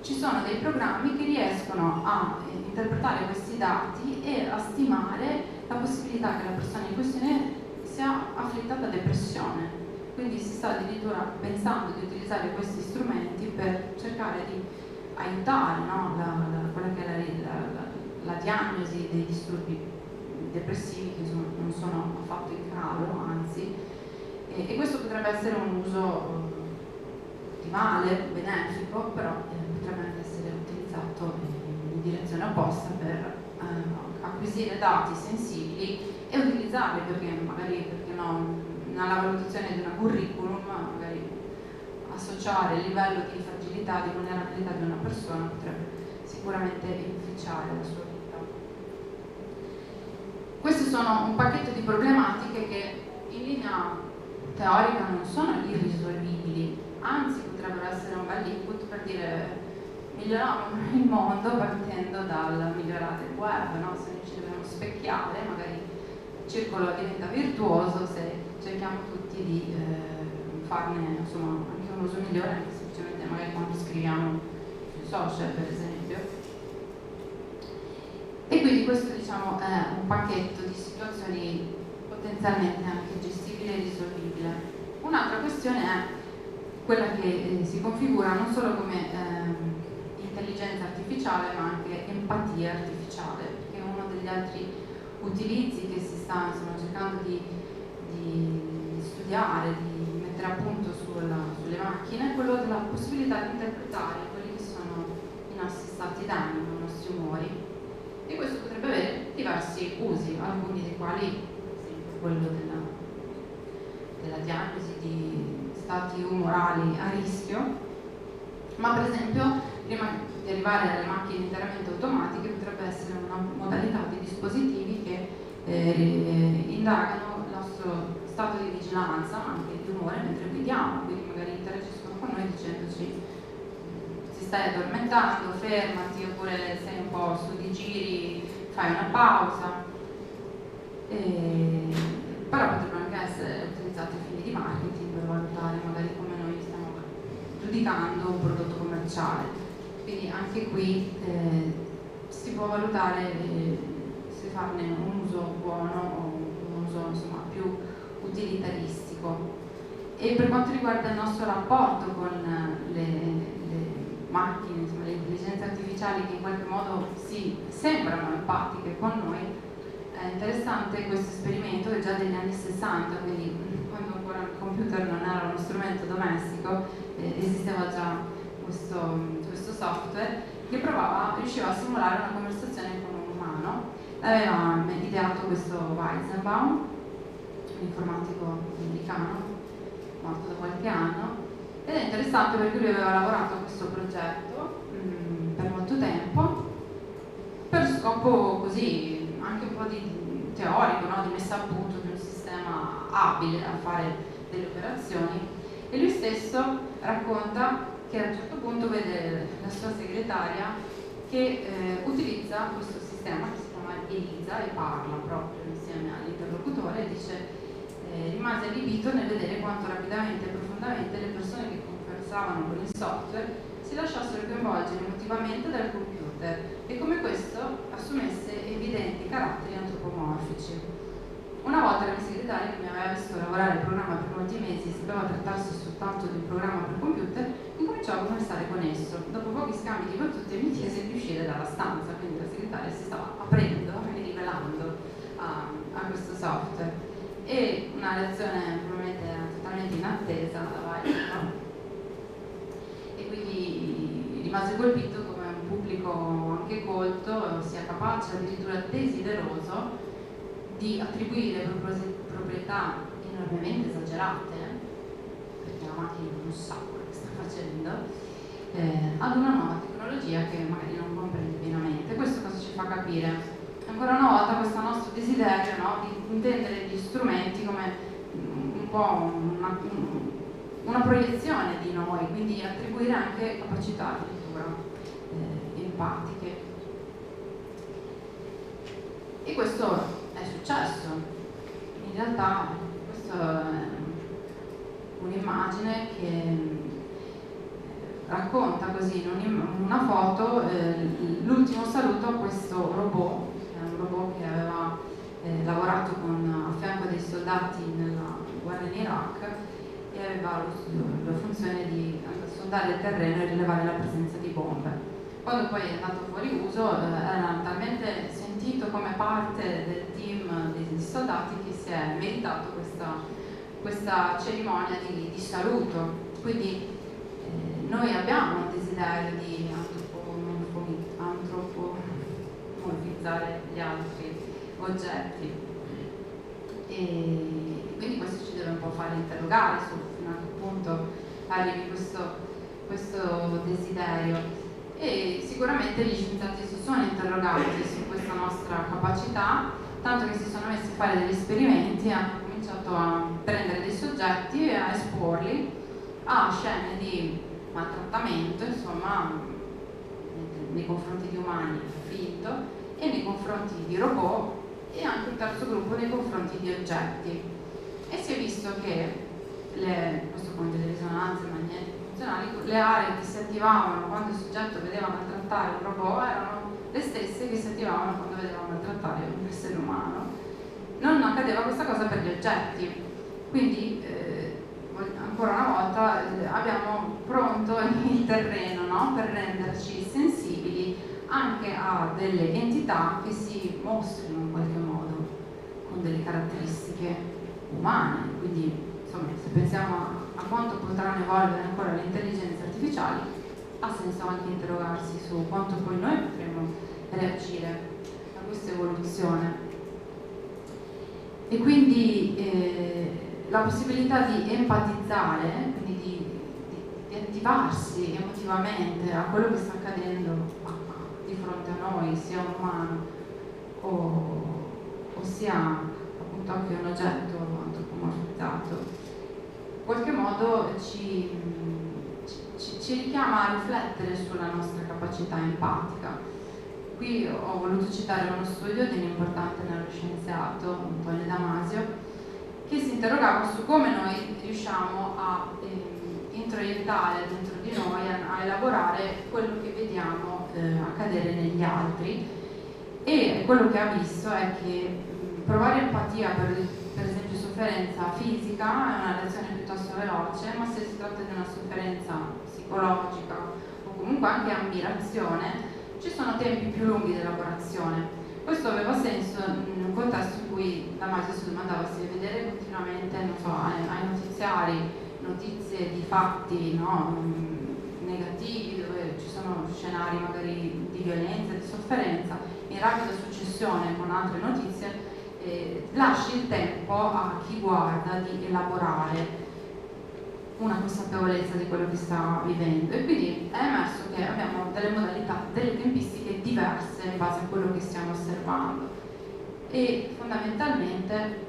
ci sono dei programmi che riescono a interpretare questi dati e a stimare la possibilità che la persona in questione sia afflitta da depressione. Quindi si sta addirittura pensando di utilizzare questi strumenti per cercare di aiutare, no, quella che è la diagnosi dei disturbi depressivi, che non sono affatto in calo, anzi, e questo potrebbe essere un uso ottimale, benefico, però potrebbe anche essere utilizzato in direzione opposta per acquisire dati sensibili e utilizzarli, perché magari, perché no, nella valutazione di una curriculum, magari associare il livello di fragilità, di vulnerabilità di una persona potrebbe sicuramente inficiare la sua vita. Questi sono un pacchetto di problematiche che in linea teorica non sono irrisolvibili, anzi potrebbero essere un bel input per dire miglioriamo il mondo partendo dal migliorare il web, no? Se noi ci dobbiamo specchiare, magari il circolo diventa virtuoso se cerchiamo tutti di farne, insomma, anche un uso migliore, anche semplicemente magari quando scriviamo sui social, per esempio. E quindi questo, diciamo, è un pacchetto di situazioni potenzialmente anche gestibile e risolvibile. Un'altra questione è quella che si configura non solo come intelligenza artificiale, ma anche empatia artificiale, perché uno degli altri utilizzi che si sta, insomma, cercando di studiare, di mettere a punto sulle macchine, è quello della possibilità di interpretare quelli che sono i nostri stati d'animo, i nostri umori, e questo potrebbe avere diversi usi, alcuni dei quali, per esempio quello della diagnosi di stati umorali a rischio, ma per esempio prima di arrivare alle macchine interamente automatiche potrebbe essere una modalità di dispositivi che indagano il nostro stato di vigilanza, ma anche di umore mentre guidiamo, quindi magari interagiscono con noi dicendoci ti stai addormentando, fermati, oppure sei un po' su di giri, fai una pausa. Però potrebbero anche essere utilizzati a fini di marketing per valutare magari come noi stiamo giudicando un prodotto commerciale. Quindi anche qui si può valutare se farne un uso buono o un uso, insomma, più utilitaristico. E per quanto riguarda il nostro rapporto con le macchine, insomma, le intelligenze artificiali che in qualche modo si sembrano empatiche con noi, è interessante questo esperimento che è già degli anni 60, quindi quando ancora il computer non era uno strumento domestico, esisteva già questo software che riusciva a simulare una conversazione con un umano. L'aveva ideato questo Weizenbaum, un informatico americano, morto da qualche anno, ed è interessante perché lui aveva lavorato a questo progetto per molto tempo, per scopo così, anche un po' di teorico, no? Di messa a punto di un sistema abile a fare delle operazioni, e lui stesso racconta che a un certo punto vede la sua segretaria che utilizza questo sistema che si chiama Elisa e parla proprio insieme all'interlocutore, e dice rimase allibito nel vedere quanto rapidamente e profondamente le persone che conversavano con il software si lasciassero coinvolgere emotivamente dal computer e come questo assumesse evidenti caratteri antropomorfici. Una volta la mia segretaria, che mi aveva visto lavorare il programma per molti mesi e sapeva trattarsi soltanto di un programma per computer, incominciò a conversare con esso. Dopo pochi scambi di battute mi chiese di uscire dalla stanza, quindi la segretaria si stava aprendo e rivelando a questo software. E una reazione probabilmente totalmente inattesa da Weizenbaum, e quindi rimase colpito come un pubblico anche colto sia capace, addirittura desideroso, di attribuire proprietà enormemente esagerate, perché la macchina non sa quello che sta facendo, ad una nuova tecnologia che magari non comprende pienamente. Questo cosa ci fa capire? Ancora una volta questo nostro desiderio, no, di intendere gli strumenti come un po' una proiezione di noi, quindi attribuire anche capacità addirittura addirittura empatiche. E questo è successo. In realtà questa è un'immagine che racconta così in una foto l'ultimo saluto a questo robot, che è un robot che aveva lavorato a fianco dei soldati nella guerra in Iraq e aveva la funzione di sondare il terreno e rilevare la presenza di bombe. Quando poi è andato fuori uso era talmente sentito come parte del team dei soldati che si è meritato questa cerimonia di saluto. Quindi noi abbiamo un desiderio di antropomorfizzare gli altri oggetti e quindi questo ci deve un po' fare interrogare fino a che punto arrivi questo desiderio. E sicuramente gli scienziati si sono interrogati su questa nostra capacità, tanto che si sono messi a fare degli esperimenti e hanno cominciato a prendere dei soggetti e a esporli a scene di maltrattamento, insomma, nei confronti di umani finto e nei confronti di robot e anche un terzo gruppo nei confronti di oggetti. E si è visto che questo con delle risonanze magnetiche funzionali, le aree che si attivavano quando il soggetto vedeva maltrattare un robot erano le stesse che si attivavano quando vedeva maltrattare un essere umano. Non accadeva questa cosa per gli oggetti, quindi ancora una volta abbiamo pronto il terreno, no? Per renderci sensibili anche a delle entità che si mostrino in qualche modo con delle caratteristiche umane. Quindi insomma, se pensiamo a quanto potranno evolvere ancora le intelligenze artificiali, ha senso anche interrogarsi su quanto poi noi potremo reagire a questa evoluzione. E quindi la possibilità di empatizzare, quindi di attivarsi emotivamente a quello che sta accadendo di fronte a noi, sia un umano o sia appunto anche un oggetto antropomorfizzato, in qualche modo ci richiama a riflettere sulla nostra capacità empatica. Qui ho voluto citare uno studio di un importante neuroscienziato, Antonio Damasio, che si interrogava su come noi riusciamo a introiettare dentro di noi, a elaborare quello che vediamo accadere negli altri, e quello che ha visto è che provare empatia per esempio sofferenza fisica è una reazione piuttosto veloce, ma se si tratta di una sofferenza psicologica o comunque anche ammirazione ci sono tempi più lunghi di elaborazione. Questo aveva senso in un contesto in cui Damasio si domandava se vedere continuamente, non so, ai notiziari notizie di fatti, no, negativi, dove ci sono scenari magari di violenza, di sofferenza, in rapida successione con altre notizie, lasci il tempo a chi guarda di elaborare una consapevolezza di quello che sta vivendo, e quindi è emerso che abbiamo delle modalità, delle tempistiche diverse in base a quello che stiamo osservando, e fondamentalmente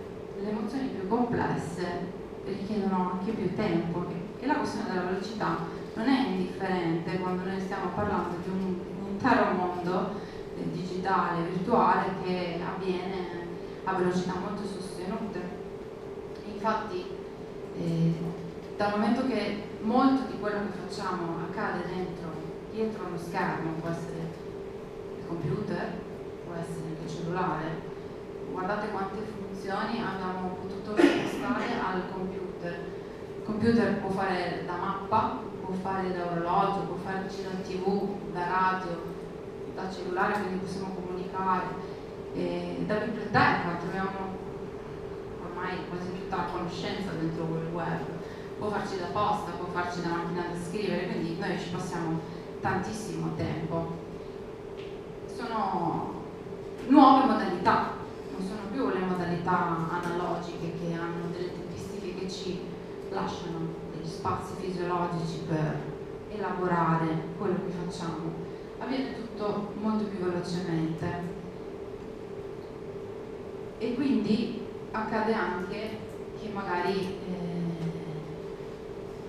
le emozioni più complesse richiedono anche più tempo, e la questione della velocità non è indifferente quando noi stiamo parlando di un intero mondo digitale, virtuale, che avviene a velocità molto sostenute. Infatti dal momento che molto di quello che facciamo accade dietro uno schermo, può essere il computer, può essere anche il cellulare, guardate quante funzioni abbiamo potuto spostare al computer. Il computer può fare da mappa, può fare da orologio, può farci da TV, da radio, da cellulare, quindi possiamo comunicare, da biblioteca troviamo ormai quasi tutta la conoscenza dentro il web, può farci da posta, può farci da macchina da scrivere, quindi noi ci passiamo tantissimo tempo. Sono nuove modalità, non sono più le modalità analogiche che hanno delle tempistiche che ci lasciano degli spazi fisiologici per elaborare quello che facciamo. Avviene tutto molto più velocemente, e quindi accade anche che magari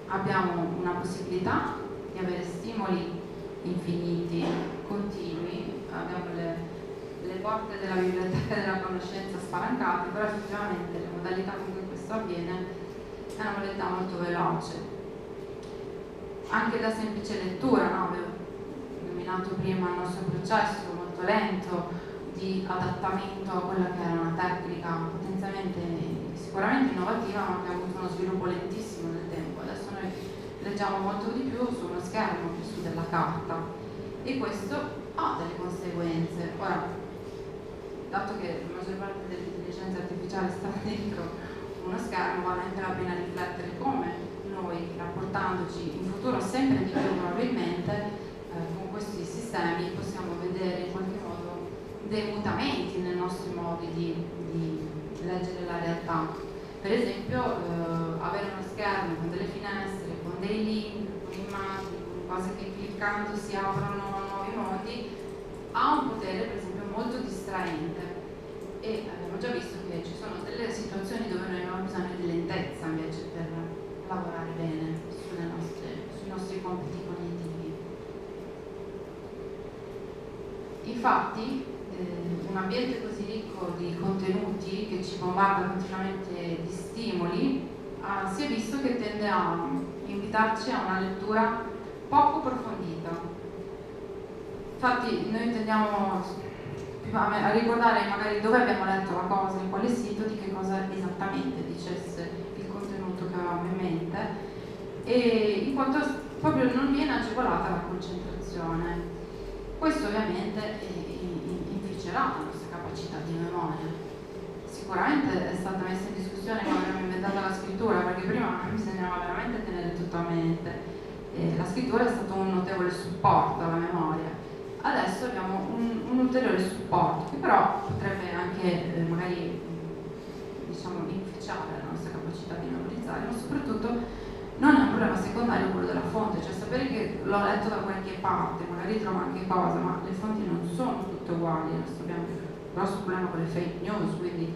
abbiamo una possibilità di avere stimoli infiniti, continui, abbiamo le porte della biblioteca della conoscenza spalancate, però effettivamente la modalità con cui questo avviene è una modalità molto veloce. Anche la semplice lettura, no? Avevo nominato prima il nostro processo molto lento di adattamento a quella che era una tecnica potenzialmente sicuramente innovativa, ma che ha avuto uno sviluppo lentissimo nel tempo. Adesso noi leggiamo molto di più su uno schermo che su della carta, e questo ha delle conseguenze. Ora, dato che la maggior parte dell'intelligenza artificiale sta dentro uno schermo, vale anche la pena riflettere come noi, rapportandoci in futuro sempre di più probabilmente con questi sistemi, possiamo vedere in qualche modo dei mutamenti nei nostri modi di leggere la realtà. Per esempio avere uno schermo con delle finestre, con dei link, con immagini, con cose che cliccando si aprono nuovi mondi, ha un potere per esempio molto distraente, e abbiamo già visto che ci sono delle situazioni dove noi abbiamo bisogno di lentezza invece per lavorare bene sui nostri compiti cognitivi. Infatti un ambiente così ricco di contenuti che ci bombarda continuamente di stimoli si è visto che tende a invitarci a una lettura poco approfondita. Infatti noi tendiamo a ricordare magari dove abbiamo letto la cosa, in quale sito, di che cosa esattamente dicesse il contenuto che avevamo in mente, e in quanto proprio non viene agevolata la concentrazione. Questo ovviamente inficerà la nostra capacità di memoria. Sicuramente è stata messa in discussione quando abbiamo inventato la scrittura, perché prima bisognava veramente tenere tutto a mente. La scrittura è stato un notevole supporto alla memoria. Adesso abbiamo un ulteriore supporto che però potrebbe anche magari diciamo inficiare la nostra capacità di memorizzare, ma soprattutto non è un problema secondario quello della fonte, cioè sapere che l'ho letto da qualche parte, magari trovo anche cosa, ma le fonti non sono tutte uguali. Adesso abbiamo un grosso problema con le fake news, quindi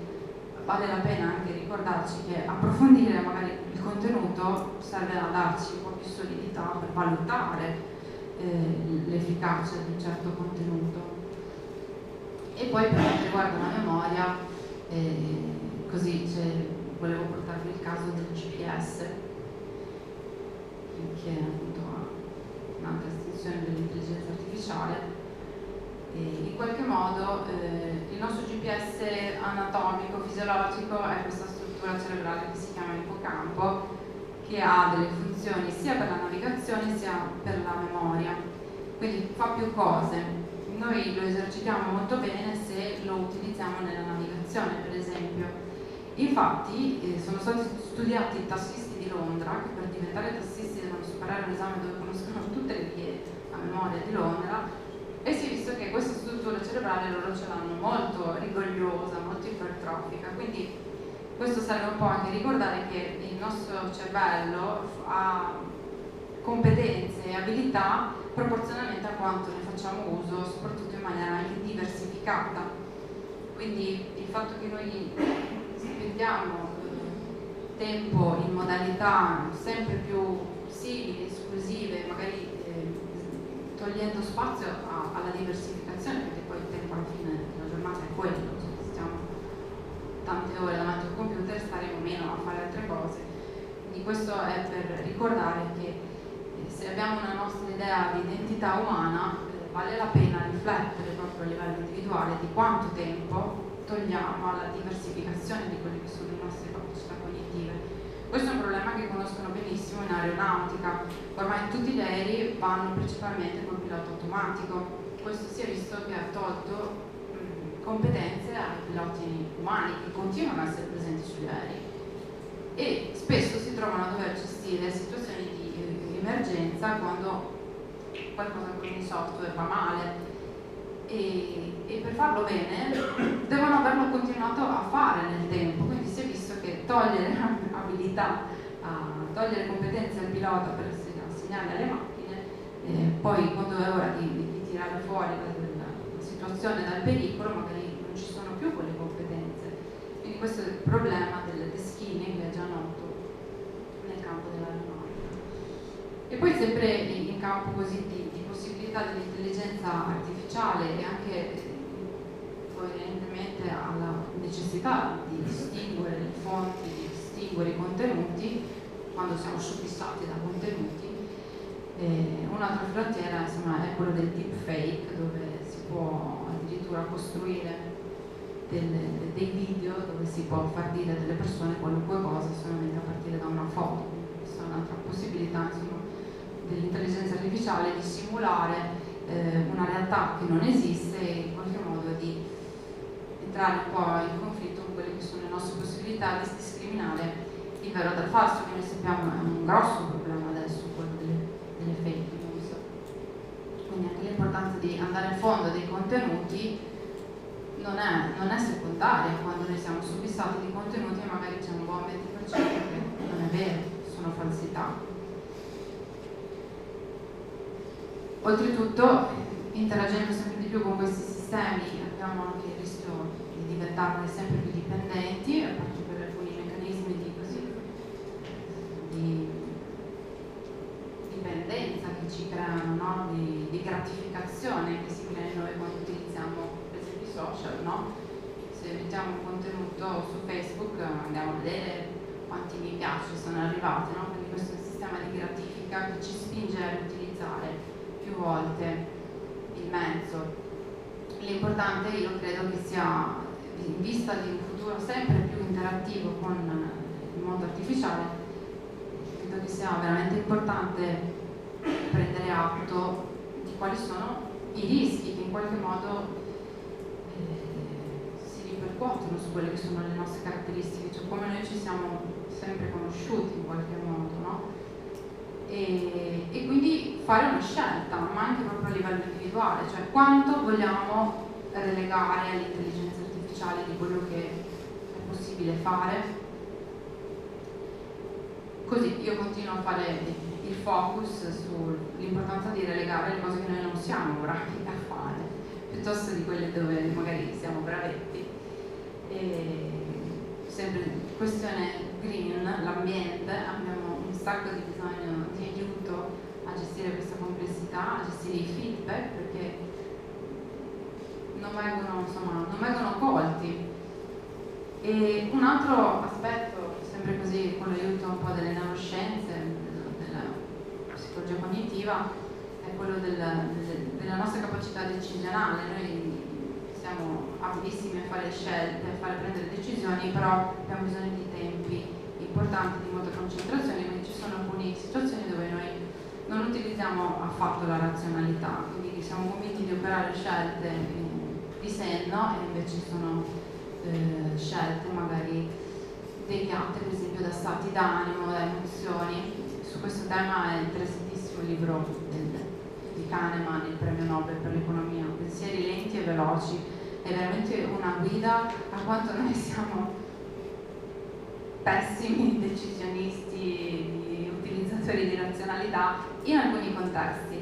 vale la pena anche ricordarci che approfondire magari il contenuto serve a darci un po' più solidità per valutare l'efficacia di un certo contenuto. E poi per quanto riguarda la memoria, così volevo portarvi il caso del GPS, che è appunto un'altra estensione dell'intelligenza artificiale. In qualche modo il nostro GPS anatomico, fisiologico, è questa struttura cerebrale che si chiama ippocampo, che ha delle funzioni sia per la navigazione sia per la memoria, quindi fa più cose. Noi lo esercitiamo molto bene se lo utilizziamo nella navigazione, per esempio. Infatti sono stati studiati i tassisti di Londra, che per diventare tassisti devono superare un esame dove conoscono tutte le vie a memoria di Londra, e si è visto che questa struttura cerebrale loro ce l'hanno molto rigogliosa, molto ipertrofica, quindi questo serve un po' anche a ricordare che il nostro cervello ha competenze e abilità proporzionalmente a quanto ne facciamo uso, soprattutto in maniera anche diversificata. Quindi il fatto che noi spendiamo tempo in modalità sempre più simili, esclusive, magari togliendo spazio alla diversificazione, perché poi il tempo alla fine della giornata è quello, stiamo tante ore davanti al computer, staremo meno a fare altre cose. Quindi questo è per ricordare che se abbiamo una nostra idea di identità umana, vale la pena riflettere proprio a livello individuale di quanto tempo togliamo alla diversificazione di quelle che sono le nostre capacità cognitive. Questo è un problema che conoscono benissimo in aeronautica. Ormai tutti gli aerei vanno principalmente col pilota automatico. Questo si è visto che ha tolto competenze ai piloti umani che continuano a essere presenti sugli aerei, e spesso si trovano a dover gestire situazioni di emergenza quando qualcosa con il software va male, e per farlo bene devono averlo continuato a fare nel tempo. Quindi si è visto che togliere abilità, togliere competenze al pilota per assegnarle alle macchine, poi quando è ora di tirare fuori la situazione dal pericolo, magari non ci sono più quelle competenze. Quindi questo è il problema del de-skilling, che è già noto nel campo dell'aeronautica. E poi sempre in campo così di possibilità possibilità dell'intelligenza artificiale e anche coerentemente alla necessità di distinguere le fonti, di distinguere i contenuti quando siamo sciupissati da contenuti. Un'altra frontiera insomma è quello del deepfake, dove si può addirittura costruire dei video dove si può far dire delle persone qualunque cosa solamente a partire da una foto. Questa è un'altra possibilità dell'intelligenza artificiale di simulare una realtà che non esiste e in qualche modo di entrare un po' in conflitto con quelle che sono le nostre possibilità di discriminare il vero dal falso, che noi sappiamo è un grosso problema adesso, quello delle fake news. Quindi anche l'importanza di andare a fondo dei contenuti non è secondaria quando noi siamo subissati di contenuti e magari c'è un buon 20% che non è vero, sono falsità. Oltretutto, interagendo sempre di più con questi sistemi, abbiamo anche il rischio di diventarne sempre più dipendenti, a parte per alcuni meccanismi di dipendenza che ci creano, no? di gratificazione che si crea in noi quando utilizziamo social, no? Se mettiamo un contenuto su Facebook andiamo a vedere quanti mi piace sono arrivati, no? Quindi questo è un sistema di gratifica che ci spinge a riutilizzare più volte il mezzo. L'importante, io credo che sia, in vista di un futuro sempre più interattivo con il mondo artificiale, credo che sia veramente importante prendere atto di quali sono i rischi che in qualche modo ripercuotono su quelle che sono le nostre caratteristiche, cioè come noi ci siamo sempre conosciuti in qualche modo, no? E quindi fare una scelta, ma anche proprio a livello individuale, cioè quanto vogliamo relegare all'intelligenza artificiale di quello che è possibile fare. Così io continuo a fare il focus sull'importanza di relegare le cose che noi non siamo bravi a fare, piuttosto di quelle dove magari siamo bravetti. E sempre questione green, l'ambiente, abbiamo un sacco di bisogno di aiuto a gestire questa complessità, a gestire i feedback, perché non vengono colti. E un altro aspetto, sempre così con l'aiuto un po' delle neuroscienze, della psicologia cognitiva, è quello della nostra capacità decisionale. Noi siamo abilissimi a fare scelte, a fare prendere decisioni, però abbiamo bisogno di tempi importanti, di molta concentrazione, quindi ci sono alcune situazioni dove noi non utilizziamo affatto la razionalità, quindi siamo convinti di operare scelte di senno e invece sono scelte magari deviate per esempio da stati d'animo, da emozioni. Su questo tema è interessantissimo il libro di Kahneman, il premio Nobel per l'economia, Pensieri lenti e veloci. È veramente una guida a quanto noi siamo pessimi decisionisti, utilizzatori di razionalità in alcuni contesti.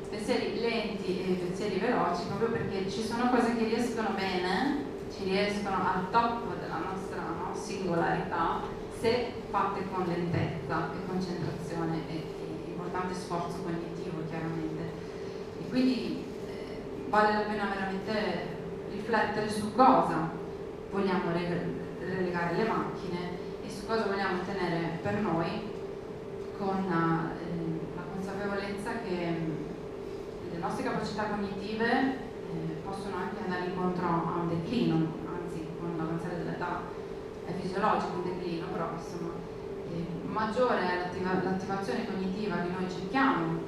Pensieri lenti e pensieri veloci, proprio perché ci sono cose che riescono bene, ci riescono al top della nostra singolarità, se fatte con lentezza e concentrazione e importante sforzo cognitivo, chiaramente. E quindi vale la pena veramente riflettere su cosa vogliamo relegare le macchine e su cosa vogliamo tenere per noi, con la consapevolezza che le nostre capacità cognitive possono anche andare incontro a un declino, anzi con l'avanzare dell'età è fisiologico un declino, però insomma maggiore è l'attivazione cognitiva che noi cerchiamo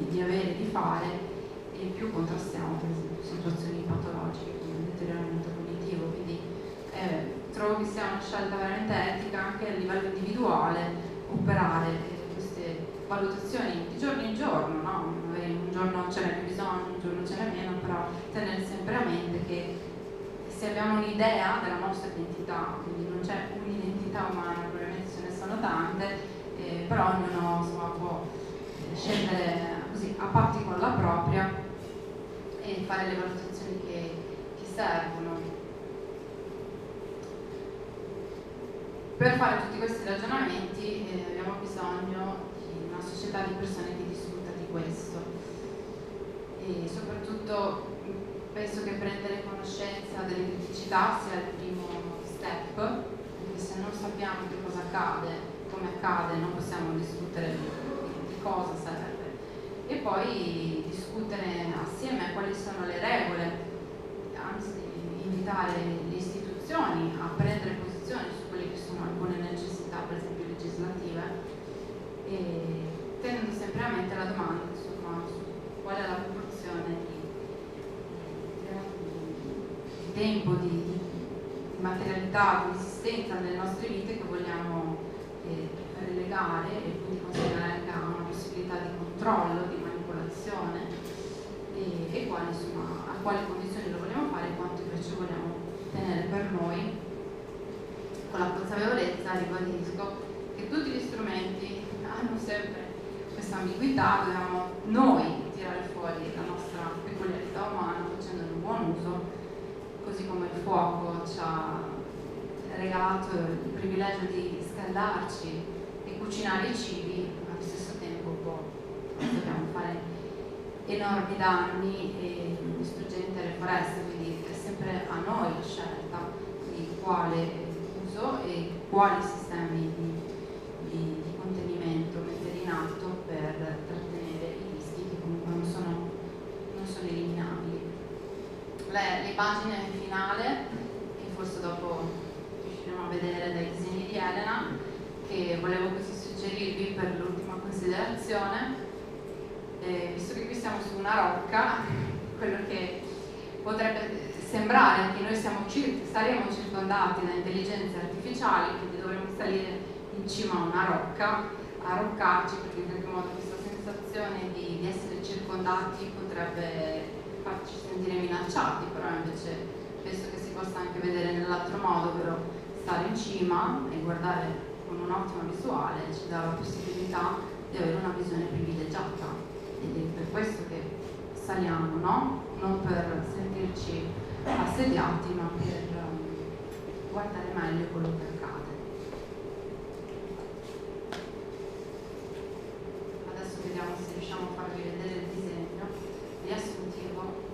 di avere, di fare, e più contrastiamo per esempio situazioni patologiche come il deterioramento cognitivo. Quindi trovo che sia una scelta veramente etica anche a livello individuale operare queste valutazioni di giorno in giorno, no? Un giorno ce n'è più bisogno, un giorno ce n'è meno, però tenere sempre a mente che se abbiamo un'idea della nostra identità, quindi non c'è un'identità umana, probabilmente ce ne sono tante, però ognuno insomma, può scendere così a patti con la propria e fare le valutazioni che servono. Per fare tutti questi ragionamenti abbiamo bisogno di una società di persone che discuta di questo. e soprattutto penso che prendere conoscenza delle criticità sia il primo step, perché se non sappiamo che cosa accade, come accade, non possiamo discutere di cosa serve, e poi discutere assieme quali sono le regole, anzi invitare le istituzioni a prendere posizione su quelle che sono alcune necessità, per esempio legislative, e tenendo sempre a mente la domanda, insomma, su qual è la proporzione di tempo, di materialità, di esistenza nelle nostre vite che vogliamo relegare e quindi considerare che ha una possibilità di controllo, di manipolazione, e quali, insomma, a quali condizioni lo vogliamo fare e quanto invece vogliamo tenere per noi, con la consapevolezza, ribadisco, che tutti gli strumenti hanno sempre questa ambiguità, dobbiamo noi tirare fuori la nostra peculiarità umana facendone un buon uso, così come il fuoco ci ha regalato il privilegio di scaldarci e cucinare i cibi, allo stesso tempo dobbiamo fare enormi danni e distruggenti alle foreste, quindi è sempre a noi la scelta di quale uso e quali sistemi di contenimento mettere in atto per trattenere i rischi che comunque non sono eliminabili. L'immagine finale, che forse dopo riusciremo a vedere dai disegni di Elena, che volevo così suggerirvi per l'ultima considerazione, visto che qui siamo su una rocca, quello che potrebbe sembrare che noi saremo circondati da intelligenze artificiali, quindi dovremmo salire in cima a una rocca, arroccarci, perché in qualche modo questa sensazione di essere circondati potrebbe farci sentire minacciati, però invece penso che si possa anche vedere nell'altro modo, ovvero stare in cima e guardare con un'ottima visuale ci dà la possibilità di avere una visione privilegiata, ed è per questo che saliamo, no? Non per sentirci assediati, ma per guardare meglio quello che accade. Adesso vediamo se riusciamo a farvi vedere il disegno riassuntivo.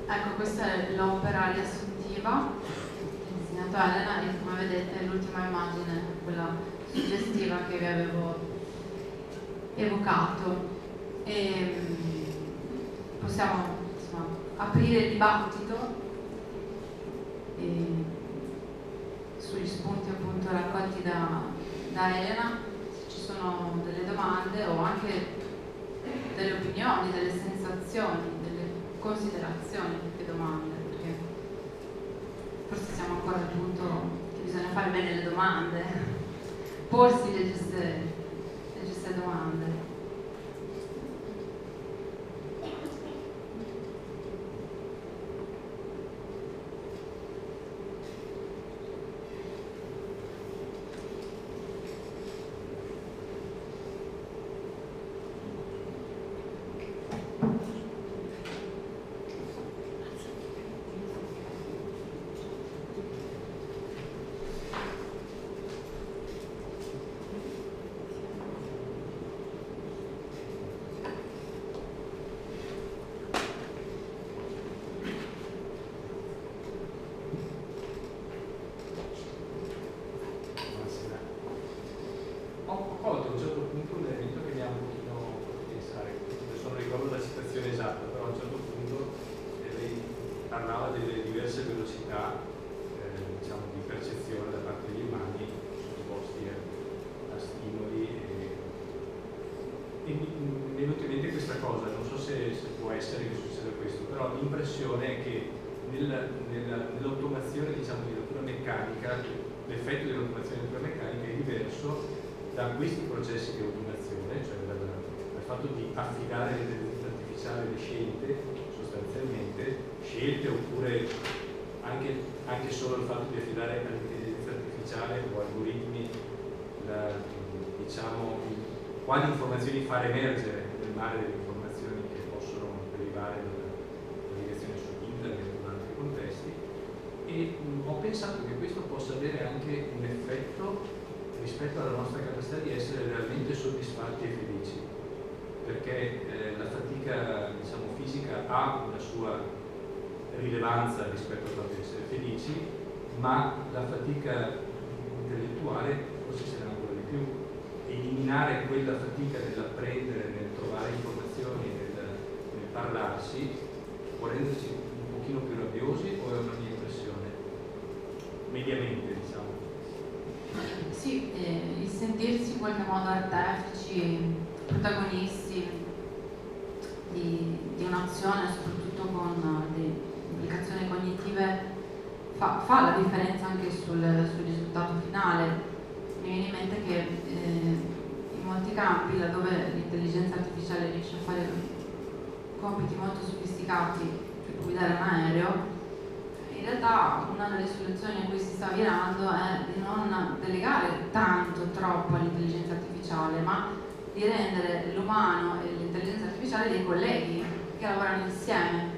Ecco, questa è l'opera riassuntiva che ha disegnato Elena e come vedete è l'ultima immagine, quella suggestiva che vi avevo evocato. E possiamo, insomma, aprire il dibattito sugli spunti appunto raccolti da Elena, se ci sono delle domande o anche delle opinioni, delle sensazioni, delle considerazioni più che domande, perché forse siamo ancora al punto che bisogna fare bene le domande, porsi le giuste domande. L'impressione è che nell'automazione diciamo, di natura meccanica, l'effetto dell'automazione di natura meccanica è diverso da questi processi di automazione, cioè dal fatto di affidare all'intelligenza artificiale le scelte, sostanzialmente, scelte oppure anche solo il fatto di affidare all'intelligenza artificiale o algoritmi diciamo, quali informazioni far emergere nel mare delle informazioni che possono derivare dalla navigazione su internet o in altri contesti, e ho pensato che questo possa avere anche un effetto rispetto alla nostra capacità di essere realmente soddisfatti e felici, perché la fatica diciamo, fisica ha una sua rilevanza rispetto al fatto di essere felici, ma la fatica intellettuale forse ce n'è ancora di più. Eliminare quella fatica nell'apprendere, nel trovare informazioni, nel parlarsi, può renderci un pochino più rabbiosi, o è una mia impressione? Mediamente, diciamo. Sì, il sentirsi in qualche modo artefici, protagonisti di un'azione, soprattutto con le implicazioni cognitive, fa la differenza anche sul risultato finale. Mi viene in mente che in molti campi, laddove l'intelligenza artificiale riesce a fare compiti molto sofisticati, cioè guidare un aereo, in realtà una delle soluzioni a cui si sta virando è di non delegare troppo all'intelligenza artificiale, ma di rendere l'umano e l'intelligenza artificiale dei colleghi che lavorano insieme,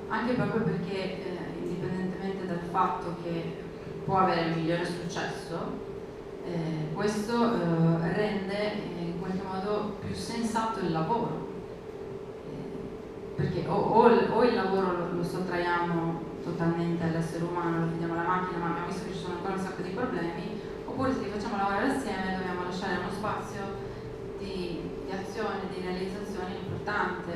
anche proprio perché indipendentemente dal fatto che può avere un migliore successo, questo rende in qualche modo più sensato il lavoro, perché o il lavoro lo sottraiamo totalmente all'essere umano, lo affidiamo alla macchina, ma abbiamo visto che ci sono ancora un sacco di problemi, oppure se li facciamo lavorare assieme dobbiamo lasciare uno spazio di azione, di realizzazione importante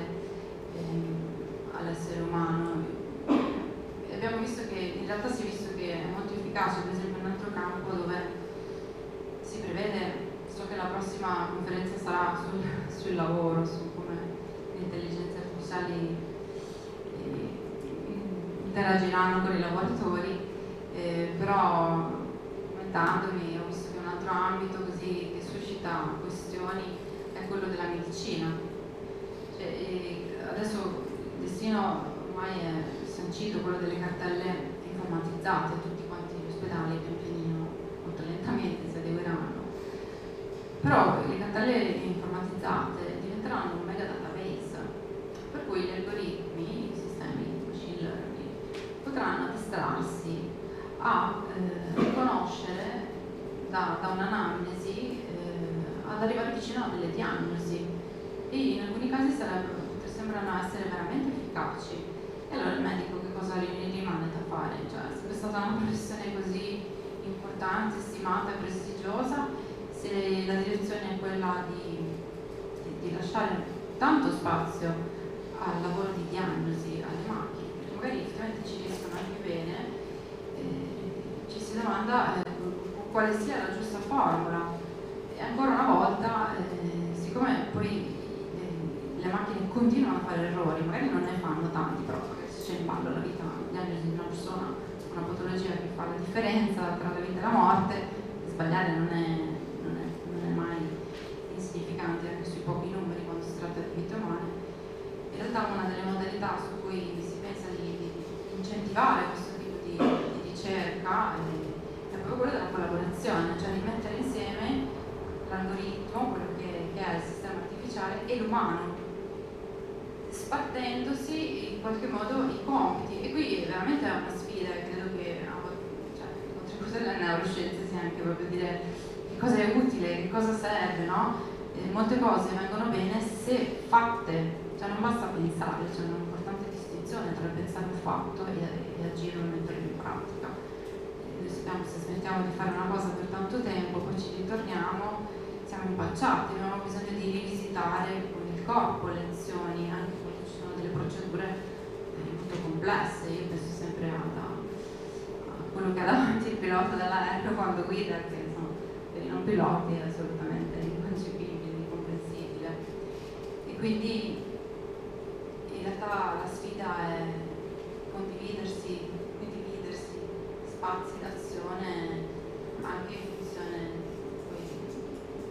all'essere umano. E abbiamo visto che in realtà si è visto che è molto efficace, per esempio in un altro campo dove si prevede, so che la prossima conferenza sarà sul lavoro, su come le intelligenze artificiali interagiranno con i lavoratori, però commentandomi ho visto che un altro ambito così che suscita questioni è quello della medicina. Adesso il destino ormai è sancito, quello delle cartelle informatizzate, tutti quanti gli ospedali pian pianino, molto lentamente si adegueranno, però le cartelle informatizzate diventeranno un mega database, per cui gli algoritmi, i sistemi di machine learning potranno addestrarsi a riconoscere da un'anamnesi ad arrivare vicino a delle diagnosi, e in alcuni casi sembrano essere veramente efficaci. E allora il medico che cosa rimane da fare? Cioè, se è stata una professione così importante, stimata e prestigiosa, se la direzione è quella di lasciare tanto spazio al lavoro di diagnosi alle macchine, perché magari effettivamente ci riescono anche bene, quale sia la giusta formula. E ancora una volta, siccome poi le macchine continuano a fare errori, magari non ne fanno tanti, però se c'è in ballo la vita, la diagnosi di una persona, una patologia che fa la differenza tra la vita e la morte, sbagliare non è mai insignificante anche sui pochi numeri quando si tratta di vite umane. In realtà una delle modalità su cui si pensa di incentivare questo tipo di ricerca è proprio quella della collaborazione, cioè di mettere insieme l'algoritmo, quello che è il sistema artificiale, e l'umano, spartendosi in qualche modo i compiti. E qui veramente è una sfida, e credo che il contributo delle neuroscienze sia anche proprio dire che cosa è utile, che cosa serve, no? Molte cose vengono bene se fatte, cioè non basta pensare, c'è un'importante distinzione tra pensare un fatto e agire e metterlo in pratica. Noi sappiamo che se smettiamo di fare una cosa per tanto tempo, poi ci ritorniamo, siamo impacciati, abbiamo bisogno di rivisitare con il corpo le azioni, anche quando ci sono delle procedure molto complesse. Io penso sempre a quello che ha davanti il pilota dell'aereo quando guida, che insomma, per i non piloti è assolutamente inconcepibile, incomprensibile. E quindi in realtà la sfida è condividersi spazi d'azione anche in funzione poi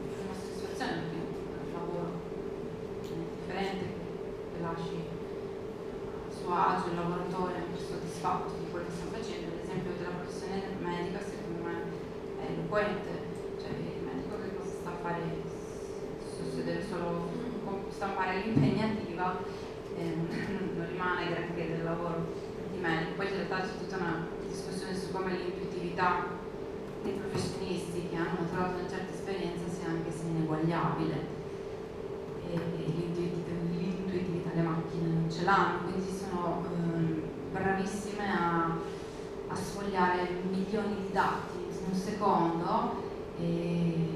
della nostra situazione, perché il lavoro è differente, che lasci a suo agio il lavoratore soddisfatto di quello che sta facendo. L'esempio della professione medica secondo me è eloquente, cioè il medico che cosa sta a fare? Sedere solo, stampare l'impegnativa, non rimane granché del lavoro di medico. Poi in realtà c'è tutta una discussione su come l'intuitività dei professionisti che hanno trovato una certa esperienza sia anche se ineguagliabile, e l'intuitività le macchine non ce l'hanno, quindi sono bravissime a sfogliare milioni di dati in un secondo,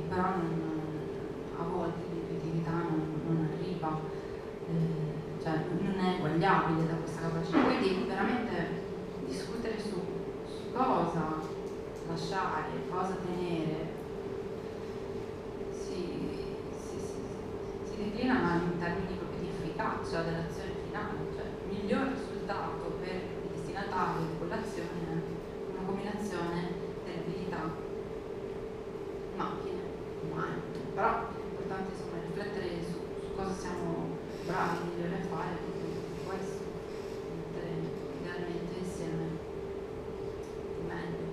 però a volte l'intuitività non arriva, cioè non è eguagliabile da questa capacità. Quindi veramente discutere su cosa lasciare, cosa tenere, si declina in termini proprio di efficacia dell'azione finale, cioè il miglior risultato per il destinatario di quell'azione è una combinazione delle abilità macchine, umane. Però è importante insomma riflettere su cosa siamo bravi, migliori a fare, proprio questo, mettere idealmente insieme di meglio.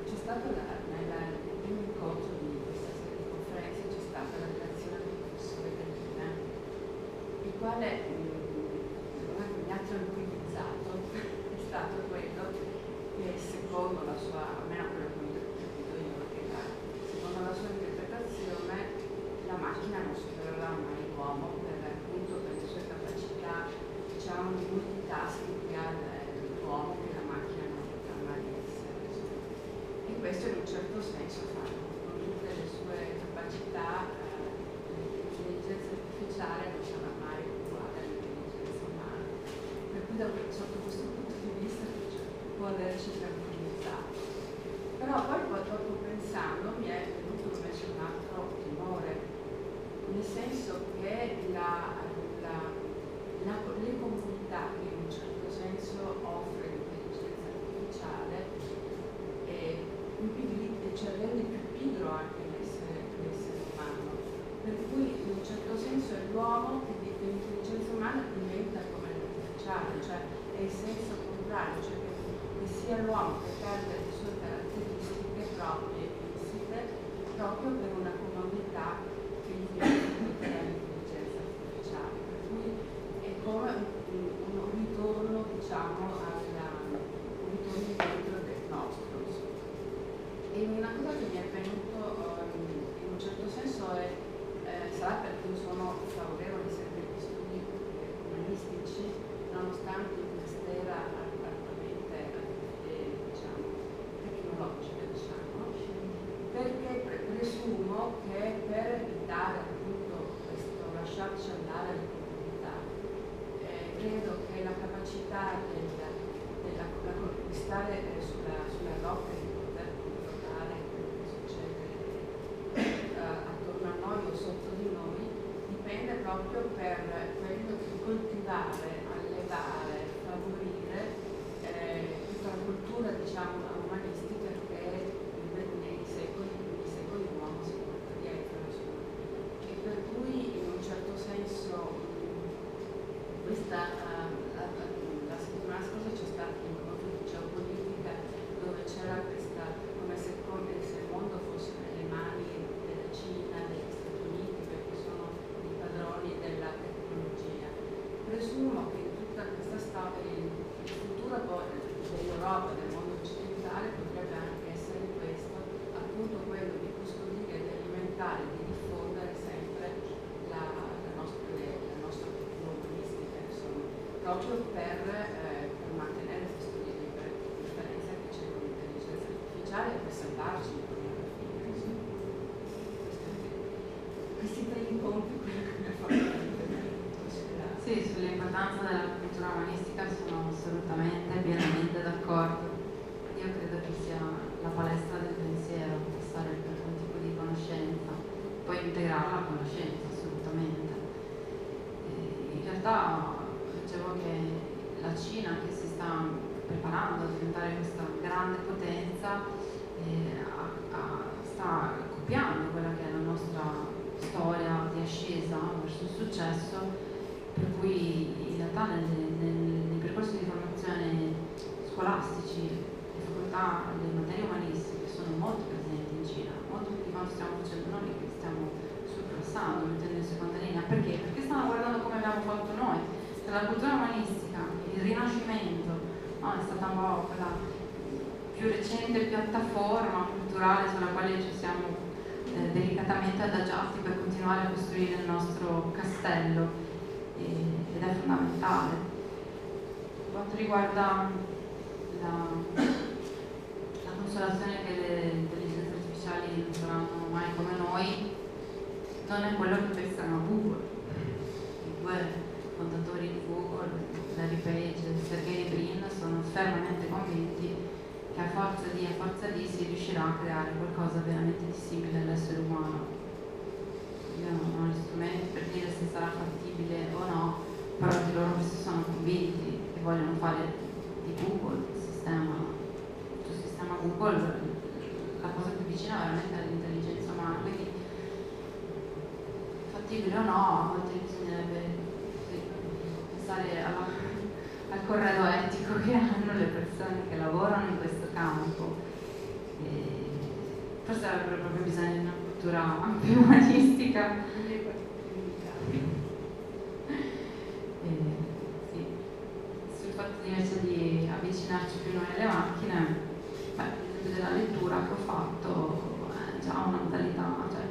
C'è stato nel primo incontro di questa serie di conferenze, c'è stata la relazione del professore Gallina, il quale mi ha tranquillizzato, è stato quello che secondo la sua, almeno quello che mi ho capito io, che secondo la sua interpretazione la macchina non supererà mai l'uomo appunto per le sue capacità, diciamo, di multitasking che ha l'uomo, che la macchina non potrà mai essere. E questo in un certo senso fa con tutte le sue capacità l'intelligenza artificiale non sarà mai uguale all'intelligenza umana. Per cui sotto questo punto di vista può averci tranquillizzato. Però poi dopo pensando mi è venuto invece un altro timore, nel senso che le comunità che in un certo senso offre l'intelligenza artificiale cioè rende più pigro anche l'essere umano, per cui in un certo senso è l'uomo che l'intelligenza umana diventa come l'artificiale, cioè è il senso contrario, cioè che sia l'uomo che perde le sue caratteristiche proprie insite proprio per una comodità che gli viene dall'intelligenza artificiale, per cui è come un ritorno, diciamo, un ritorno indietro del nostro. E una cosa che mi è venuto in un certo senso sarà perché io sono favorevole sempre agli studi umanistici, nonostante il mestiere altamente diciamo, tecnologico, diciamo, perché presumo che per la capacità di stare sulla rocca e di poter controllare quello che succede attorno a noi o sotto di noi dipende proprio per quello di coltivare, allevare, favorire tutta la cultura, diciamo, umanistica che nei secoli l'uomo si porta dietro, insomma. E per cui in un certo senso la settimana scorsa c'è stato un incontro di geopolitica dove c'era questa, come se il mondo fosse nelle mani della Cina, degli Stati Uniti, perché sono i padroni della tecnologia. Presumo che in tutta questa storia il futuro dell'Europa, del mondo occidentale, potrebbe anche essere questo, appunto quello di custodire, di alimentare, di diffondere sempre la nostra cultura umanistica, insomma, proprio per mantenere questo differenza che c'è con l'intelligenza artificiale e per salvarci un po' alla fine. Questi tre incontri mi ha fatto considerare. Sì, sull'importanza della cultura umanistica sono assolutamente, pienamente d'accordo. Io credo che sia la palestra del pensiero, passare per un tipo di conoscenza, poi integrarla con la scienza, assolutamente. In realtà dicevo che la Cina, che si sta preparando a diventare questa grande potenza, sta copiando quella che è la nostra storia di ascesa verso il successo, per cui in realtà nei percorsi di formazione scolastici le facoltà, le materie umanistiche sono molto presenti in Cina, molto più di quanto stiamo facendo noi, che stiamo surclassando, mettendo in seconda linea. Perché? Perché stanno guardando come abbiamo fatto noi. La cultura umanistica, il Rinascimento, no, è stata un po' quella più recente piattaforma culturale sulla quale ci siamo delicatamente adagiati per continuare a costruire il nostro castello, ed è fondamentale. Per quanto riguarda la consolazione che le intelligenze artificiali non saranno mai come noi, non è quello che pensano a Google. I due fondatori di Google, Larry Page e Sergey Brin, sono fermamente convinti che a forza di si riuscirà a creare qualcosa veramente di simile all'essere umano. Io non ho gli strumenti per dire se sarà fattibile o no, però di loro questi sono convinti e vogliono fare di Google il sistema Google la cosa più vicina veramente all'intelligenza umana. Quindi fattibile o no, a volte bisognerebbe pensare al corredo etico che hanno le persone che lavorano in questo campo. Forse avrebbero proprio bisogno di una cultura più umanistica. Sì. Sul fatto invece di avvicinarci più noi alle macchine, l'esempio della lettura che ho fatto è già una modalità, cioè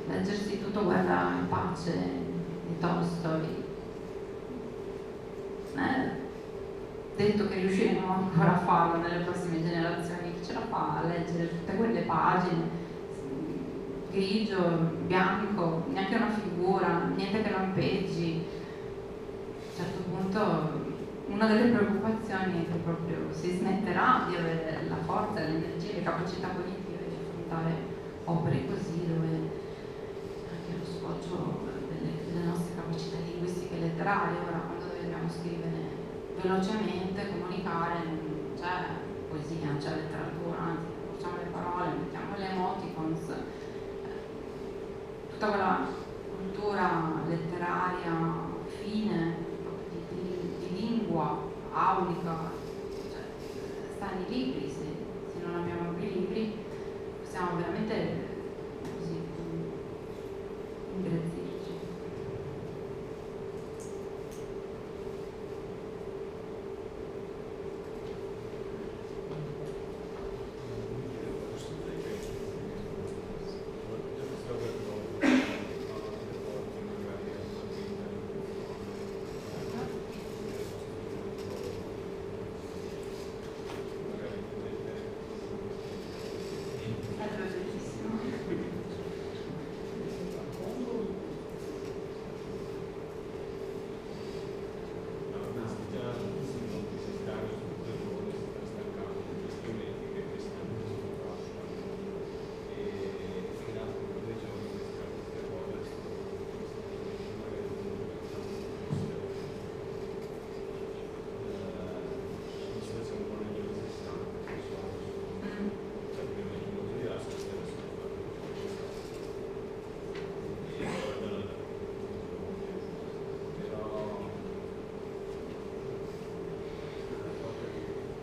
leggersi tutto Guerra e Pace di Tolstoi. Detto che riusciremo ancora a farlo nelle prossime generazioni, chi ce la fa a leggere tutte quelle pagine, grigio, bianco, neanche una figura, niente che lampeggi. A un certo punto una delle preoccupazioni è che proprio si smetterà di avere la forza, l'energia, le capacità cognitive di affrontare opere così, dove anche lo sfoggio delle nostre capacità linguistiche e letterarie, ora quando dobbiamo scrivere velocemente, comunicare, non c'è poesia, non c'è letteratura, anzi facciamo le parole, mettiamo le emoticons, tutta quella cultura letteraria fine, di lingua aulica, cioè, sta nei libri. Se non abbiamo più libri possiamo veramente così ingrezzirci.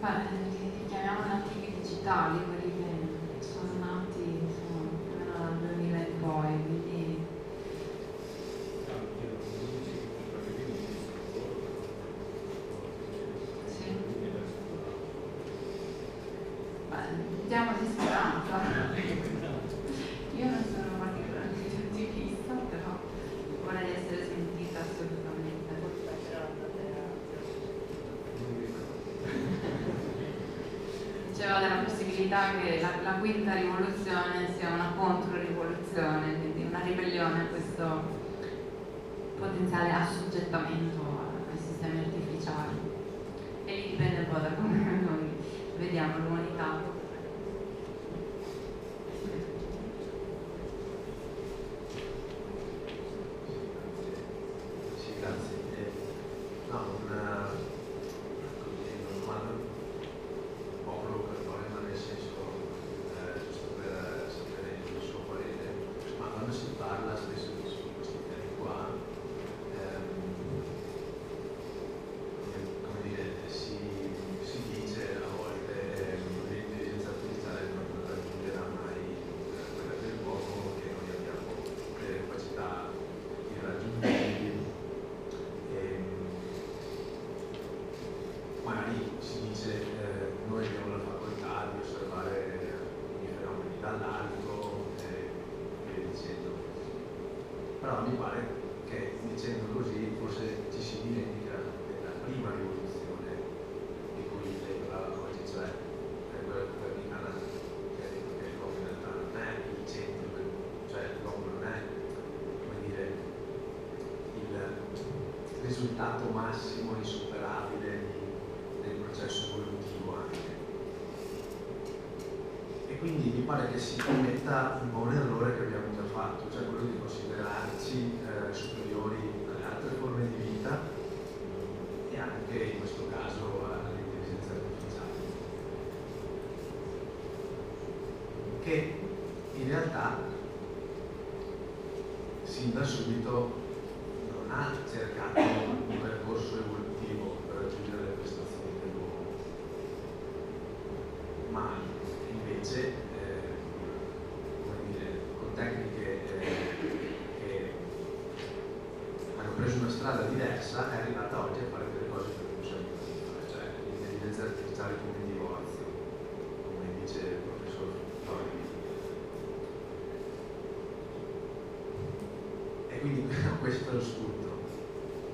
Li chiamiamo nativi digitali, quelli che sono nati più o meno dal 2000 in poi, quindi sì. Diamo di speranza. Io non sono particolarmente ottimista, però vorrei essere smentita assolutamente. Diceva della possibilità che la quinta rivoluzione sia una controrivoluzione, quindi una ribellione a questo potenziale assoggettamento ai sistemi artificiali. E lì dipende un po' da come noi vediamo l'umanità. Sì, grazie. No, una domanda un po' provocatoria, ma nel senso, giusto per sapere il suo parere, ma quando si parla spesso di questi temi qua, come dire, si dice a volte l'intelligenza artificiale non raggiungerà mai quella dell'uomo, che noi abbiamo delle capacità irraggiungibili. Magari si dice noi abbiamo la facoltà di osservare i fenomeni dall'alto e via dicendo. Però mi pare che dicendo così forse ci si dimentica della prima rivoluzione di cui lei parlava oggi, cioè quella copernicana, che ha detto che l'uomo in realtà non è il centro, cioè l'uomo non è, come dire, il risultato massimo insuperabile del processo evolutivo anche. E quindi mi pare che si commetta un po' un errore che abbiamo già fatto, cioè quello di considerarci superiori alle altre forme di vita e anche in questo caso all'intelligenza artificiale, che in realtà sin da subito non ha cercato un percorso evolutivo per raggiungere le prestazioni dell'uomo, ma invece come dire, con tecniche che hanno preso una strada diversa è arrivata oggi a fare delle cose che non siamo riusciti a fare, cioè l'intelligenza artificiale come divorzio, come dice il professor Torri. E quindi questo è lo spunto,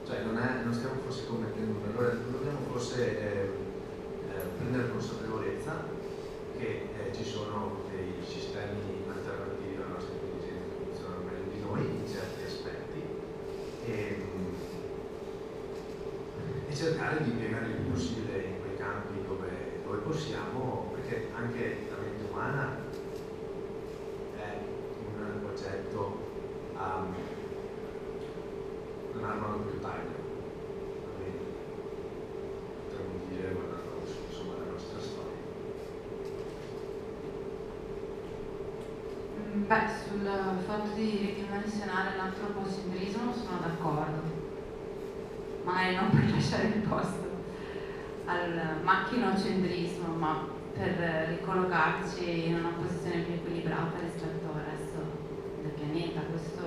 cioè non stiamo forse commettendo un errore, dobbiamo forse prendere consapevolezza che ci sono dei sistemi alternativi alla nostra intelligenza che funzionano meglio di noi in certi aspetti e cercare di piegare il più possibile in quei campi dove possiamo, perché anche la mente umana è un oggetto a un'arma a doppio taglio, potremmo dire, guardando insomma la nostra storia. Beh, sul fatto di ridimensionare l'antropocentrismo sono d'accordo, magari non per lasciare il posto al macchinocentrismo, ma per ricollocarci in una posizione più equilibrata rispetto al resto del pianeta. Questo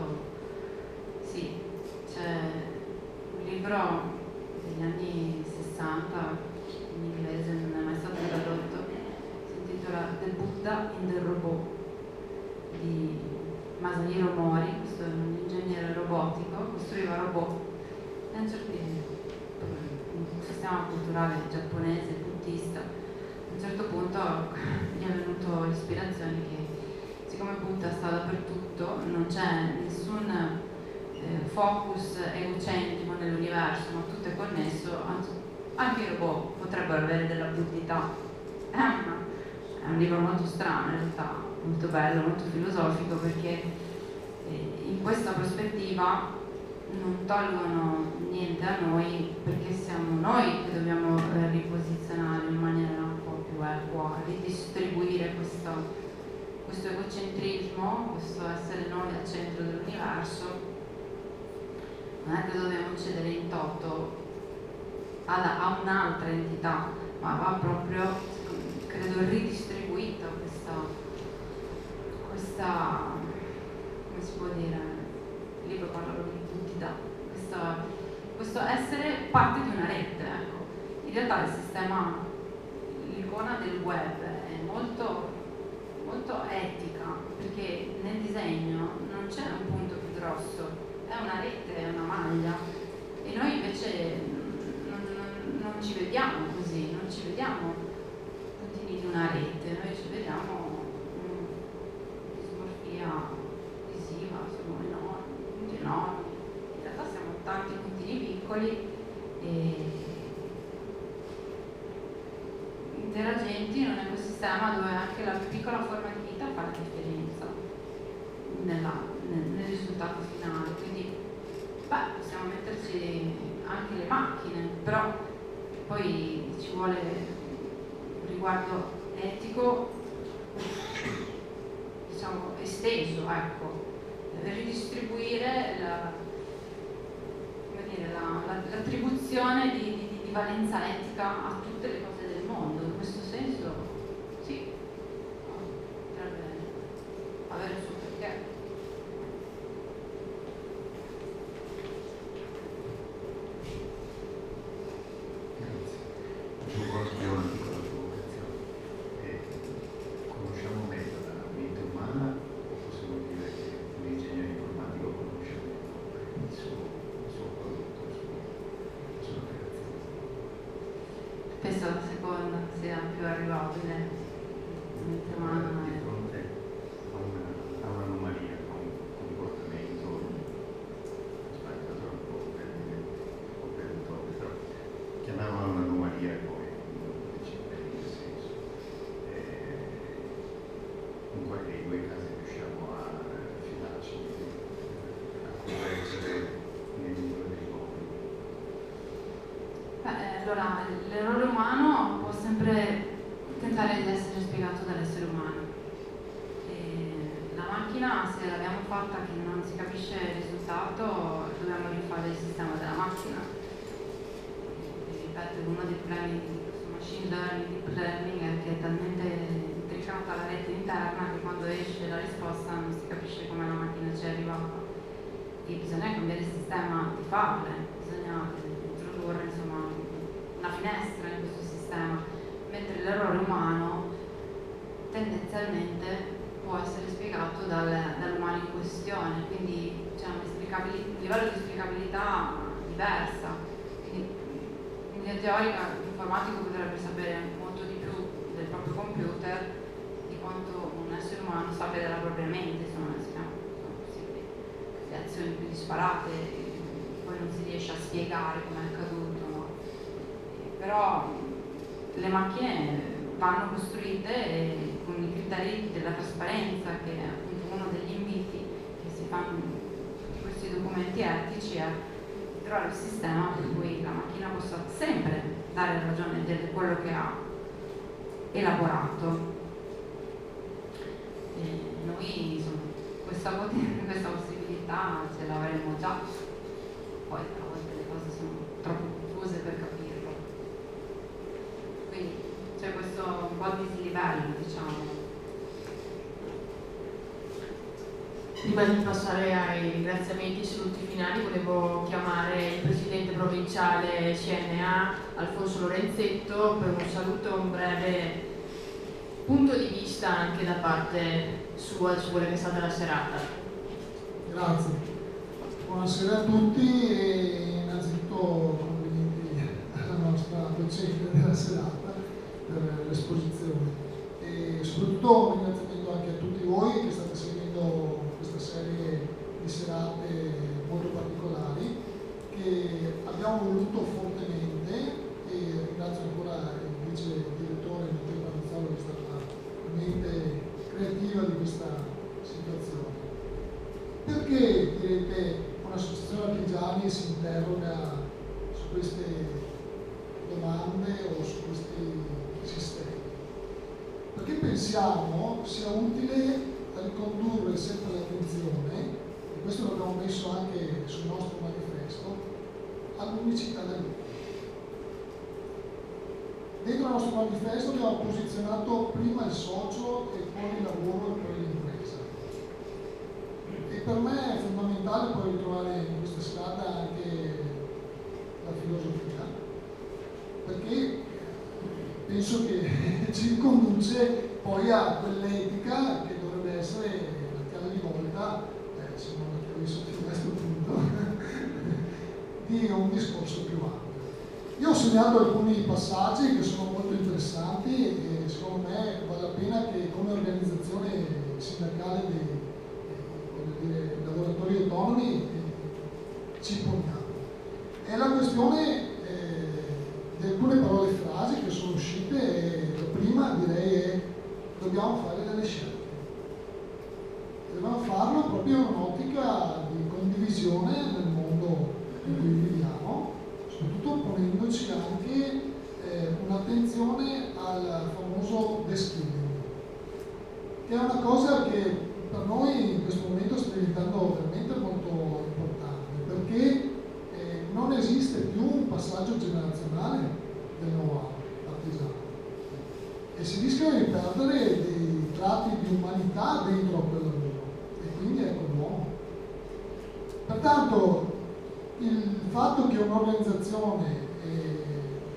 sì. C'è un libro degli anni 60 in inglese, non è mai stato tradotto, si intitola The Buddha in the Robot di Masahiro Mori. Questo è un ingegnere robotico, costruiva robot e un sistema culturale giapponese buddista. A un certo punto gli è venuto l'ispirazione che siccome Buddha sta dappertutto, non c'è nessun focus egocentrico nell'universo, ma tutto è connesso, anche i robot potrebbero avere della buddhità. È un libro molto strano in realtà, molto bello, molto filosofico, perché in questa prospettiva non tolgono niente a noi, perché siamo noi che dobbiamo riposizionare in maniera un po' più equa, ridistribuire questo egocentrismo, questo essere noi al centro dell'universo. Non è che dobbiamo cedere in toto a un'altra entità, ma va proprio, credo, ridistribuita questa, come si può dire, il libro parla proprio di entità, questo essere parte di una rete, ecco. In realtà il sistema, l'icona del web è molto, molto etica, perché nel disegno non c'è un punto più grosso, è una rete, è una maglia, e noi invece non ci vediamo così, non ci vediamo puntini di una rete, noi ci vediamo dismorfia visiva, siamo enormi, punti enormi, in realtà siamo tanti puntini piccoli e interagenti in un ecosistema dove anche la più piccola forma di vita fa la differenza nel risultato finale. Quindi possiamo metterci anche le macchine, però poi ci vuole un riguardo etico, diciamo, esteso, ecco, ridistribuire l'attribuzione di valenza etica a tutte le cose del mondo. In questo senso sì, potrebbe avere il suo perché. Io ho una piccola provocazione. Conosciamo meglio la mente umana o possiamo dire che un ingegnere informatico conosce meglio il suo prodotto, la sua creazione? Penso la seconda sia più arrivabile, la mente umana. Di fronte a un'anomalia, a un comportamento sbagliato troppo per il tono, però chiamiamola un'anomalia e poi in senso. In quei due casi riusciamo a fidarci, a correggere nel migliore dei modi. Allora, l'errore umano può sempre tentare di essere spiegato dall'essere umano. La macchina, se l'abbiamo fatta che non si capisce il risultato, dobbiamo rifare il sistema della macchina. Ripeto, uno dei problemi di questo machine learning, deep learning, è che è talmente intricata la rete interna che quando esce la risposta non si capisce come la macchina ci è arrivata. E bisogna cambiare il sistema di farle, bisogna introdurre, insomma, una finestra in questo sistema, mentre l'errore umano tendenzialmente può essere spiegato dall'umano in questione, quindi c'è un livello di esplicabilità diversa. Quindi in linea teorica l'informatico potrebbe sapere molto di più del proprio computer di quanto un essere umano sappia della propria mente, insomma, sono possibili le azioni più disparate, poi non si riesce a spiegare come è accaduto, no? Però le macchine vanno costruite con i criteri della trasparenza, che è appunto uno degli inviti che si fanno in questi documenti etici, è trovare un sistema per cui la macchina possa sempre dare ragione di quello che ha elaborato. E noi, insomma, questa possibilità ce l'avremmo già, poi a volte le cose sono troppo confuse per capirlo. Quindi c'è questo un po' di dislivello, diciamo. Prima di passare ai ringraziamenti e saluti finali, volevo chiamare il presidente provinciale CNA, Alfonso Lorenzetto, per un saluto e un breve punto di vista anche da parte sua su quella che è stata la serata. Grazie. Buonasera a tutti e innanzitutto complimenti alla nostra docente della serata per l'esposizione e soprattutto un ringraziamento anche a tutti voi che state seguendo questa serie di serate molto particolari che abbiamo voluto fortemente, e ringrazio ancora il vice direttore Matteo Panzolo che è stata la mente creativa di questa situazione. Perché, direte, un'associazione artigiani si interroga su queste domande o su questi sistemi? Perché pensiamo sia utile a ricondurre sempre l'attenzione, e questo l'abbiamo messo anche sul nostro manifesto, all'unicità dell'uomo. dentro il nostro manifesto abbiamo posizionato prima il socio e poi il lavoro e poi l'impresa. E per me è fondamentale poi ritrovare in questa strada anche la filosofia, perché penso che ci conduce poi a quell'etica che dovrebbe essere la chiave di volta, se non la chiave di sotto a questo punto, di un discorso più ampio. Io ho segnato alcuni passaggi che sono molto interessanti e secondo me vale la pena che come organizzazione sindacale dei lavoratori autonomi ci poniamo. È la questione di alcune parole e frasi che sono uscite e la prima direi è dobbiamo fare delle scelte. Dobbiamo farlo proprio in un'ottica di condivisione del mondo in cui viviamo, soprattutto ponendoci anche un'attenzione al famoso deskilling, che è una cosa che per noi in questo momento sta diventando veramente molto importante, perché non esiste più un passaggio generazionale del know-how artigiano e si rischiano di perdere dei tratti di umanità dentro a quel lavoro e quindi ecco l'uomo. Pertanto il fatto che un'organizzazione,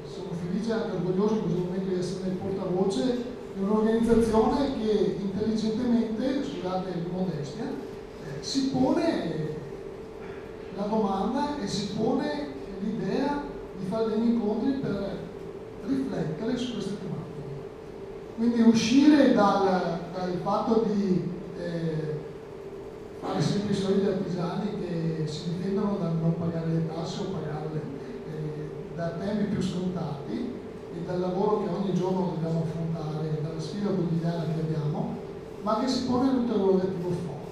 sono felice e anche orgoglioso in questo momento di essere nel portavoce di un'organizzazione che intelligentemente, scusate l'immodestia, si pone la domanda e si pone l'idea di fare degli incontri per riflettere su queste tematiche. Quindi uscire dal fatto di fare sempre i soliti artigiani che si difendono dal non pagare le tasse o pagarle da temi più scontati e dal lavoro che ogni giorno dobbiamo affrontare, dalla sfida quotidiana che abbiamo, ma che si pone l'interrogativo forte.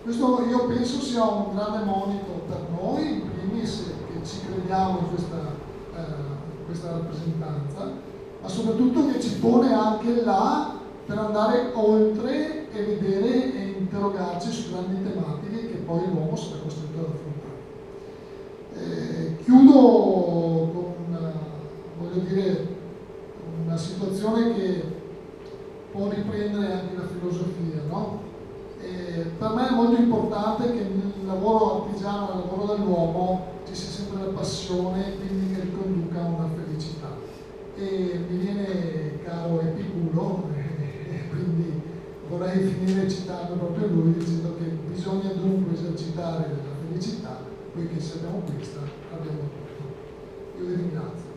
Questo io penso sia un grande monito per noi, in primis che ci crediamo in questa rappresentanza, ma soprattutto che ci pone anche là per andare oltre e vedere e interrogarci su grandi tematiche che poi l'uomo sarà costretto ad affrontare. Chiudo con una situazione che può riprendere anche la filosofia, no? Per me è molto importante che nel lavoro artigiano, nel lavoro dell'uomo, ci sia sempre la passione, quindi che riconduca a una felicità. E mi viene caro Epicuro, quindi vorrei finire citando proprio lui, dicendo che bisogna dunque esercitare la felicità, poiché se abbiamo questa, abbiamo tutto. Io vi ringrazio.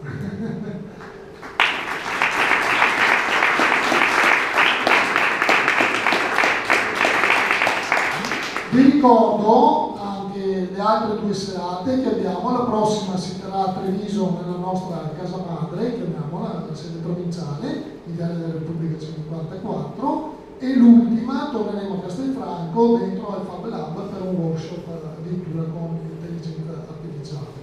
Vi ricordo anche le altre due serate che abbiamo. La prossima si terrà a Treviso nella nostra casa madre, chiamiamola la sede provinciale, in Viale della Repubblica 54, e l'ultima torneremo a Castelfranco dentro al Fab Lab per un workshop addirittura con intelligenza artificiale.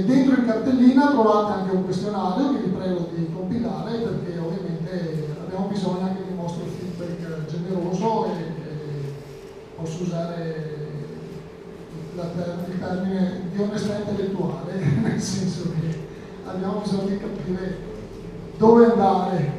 Dentro in cartellina trovate anche un questionario che vi prego di compilare, perché ovviamente abbiamo bisogno anche del vostro feedback generoso e posso usare il termine di onestà intellettuale, nel senso che abbiamo bisogno di capire dove andare.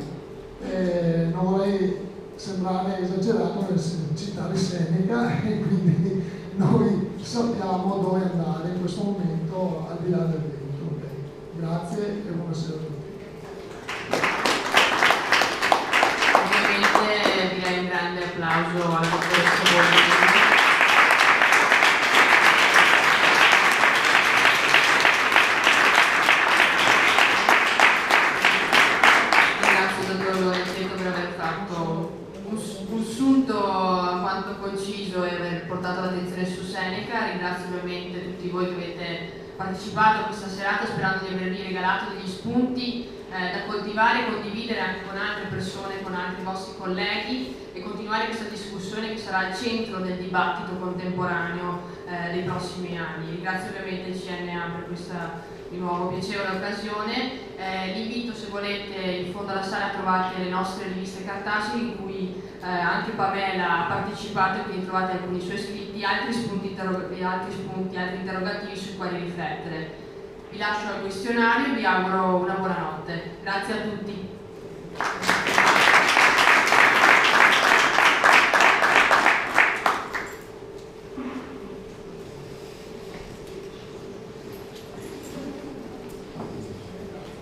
Non vorrei sembrare esagerato nel citare Seneca, e quindi noi sappiamo dove andare in questo momento al di là del vento. Okay. Grazie e buonasera a tutti. Ovviamente direi un grande applauso alla dottoressa. Quanto conciso e aver portato l'attenzione su Seneca. Ringrazio ovviamente tutti voi che avete partecipato a questa serata, sperando di avervi regalato degli spunti da coltivare e condividere anche con altre persone, con altri vostri colleghi, e continuare questa discussione che sarà al centro del dibattito contemporaneo dei prossimi anni. Ringrazio ovviamente il CNA per questa di nuovo piacevole occasione. L'invito, se volete, in fondo alla sala trovate le nostre riviste cartacee in cui anche Pamela ha partecipato, e quindi trovate alcuni suoi scritti, altri spunti interrogativi sui quali riflettere. Vi lascio al questionario e vi auguro una buona notte. Grazie a tutti.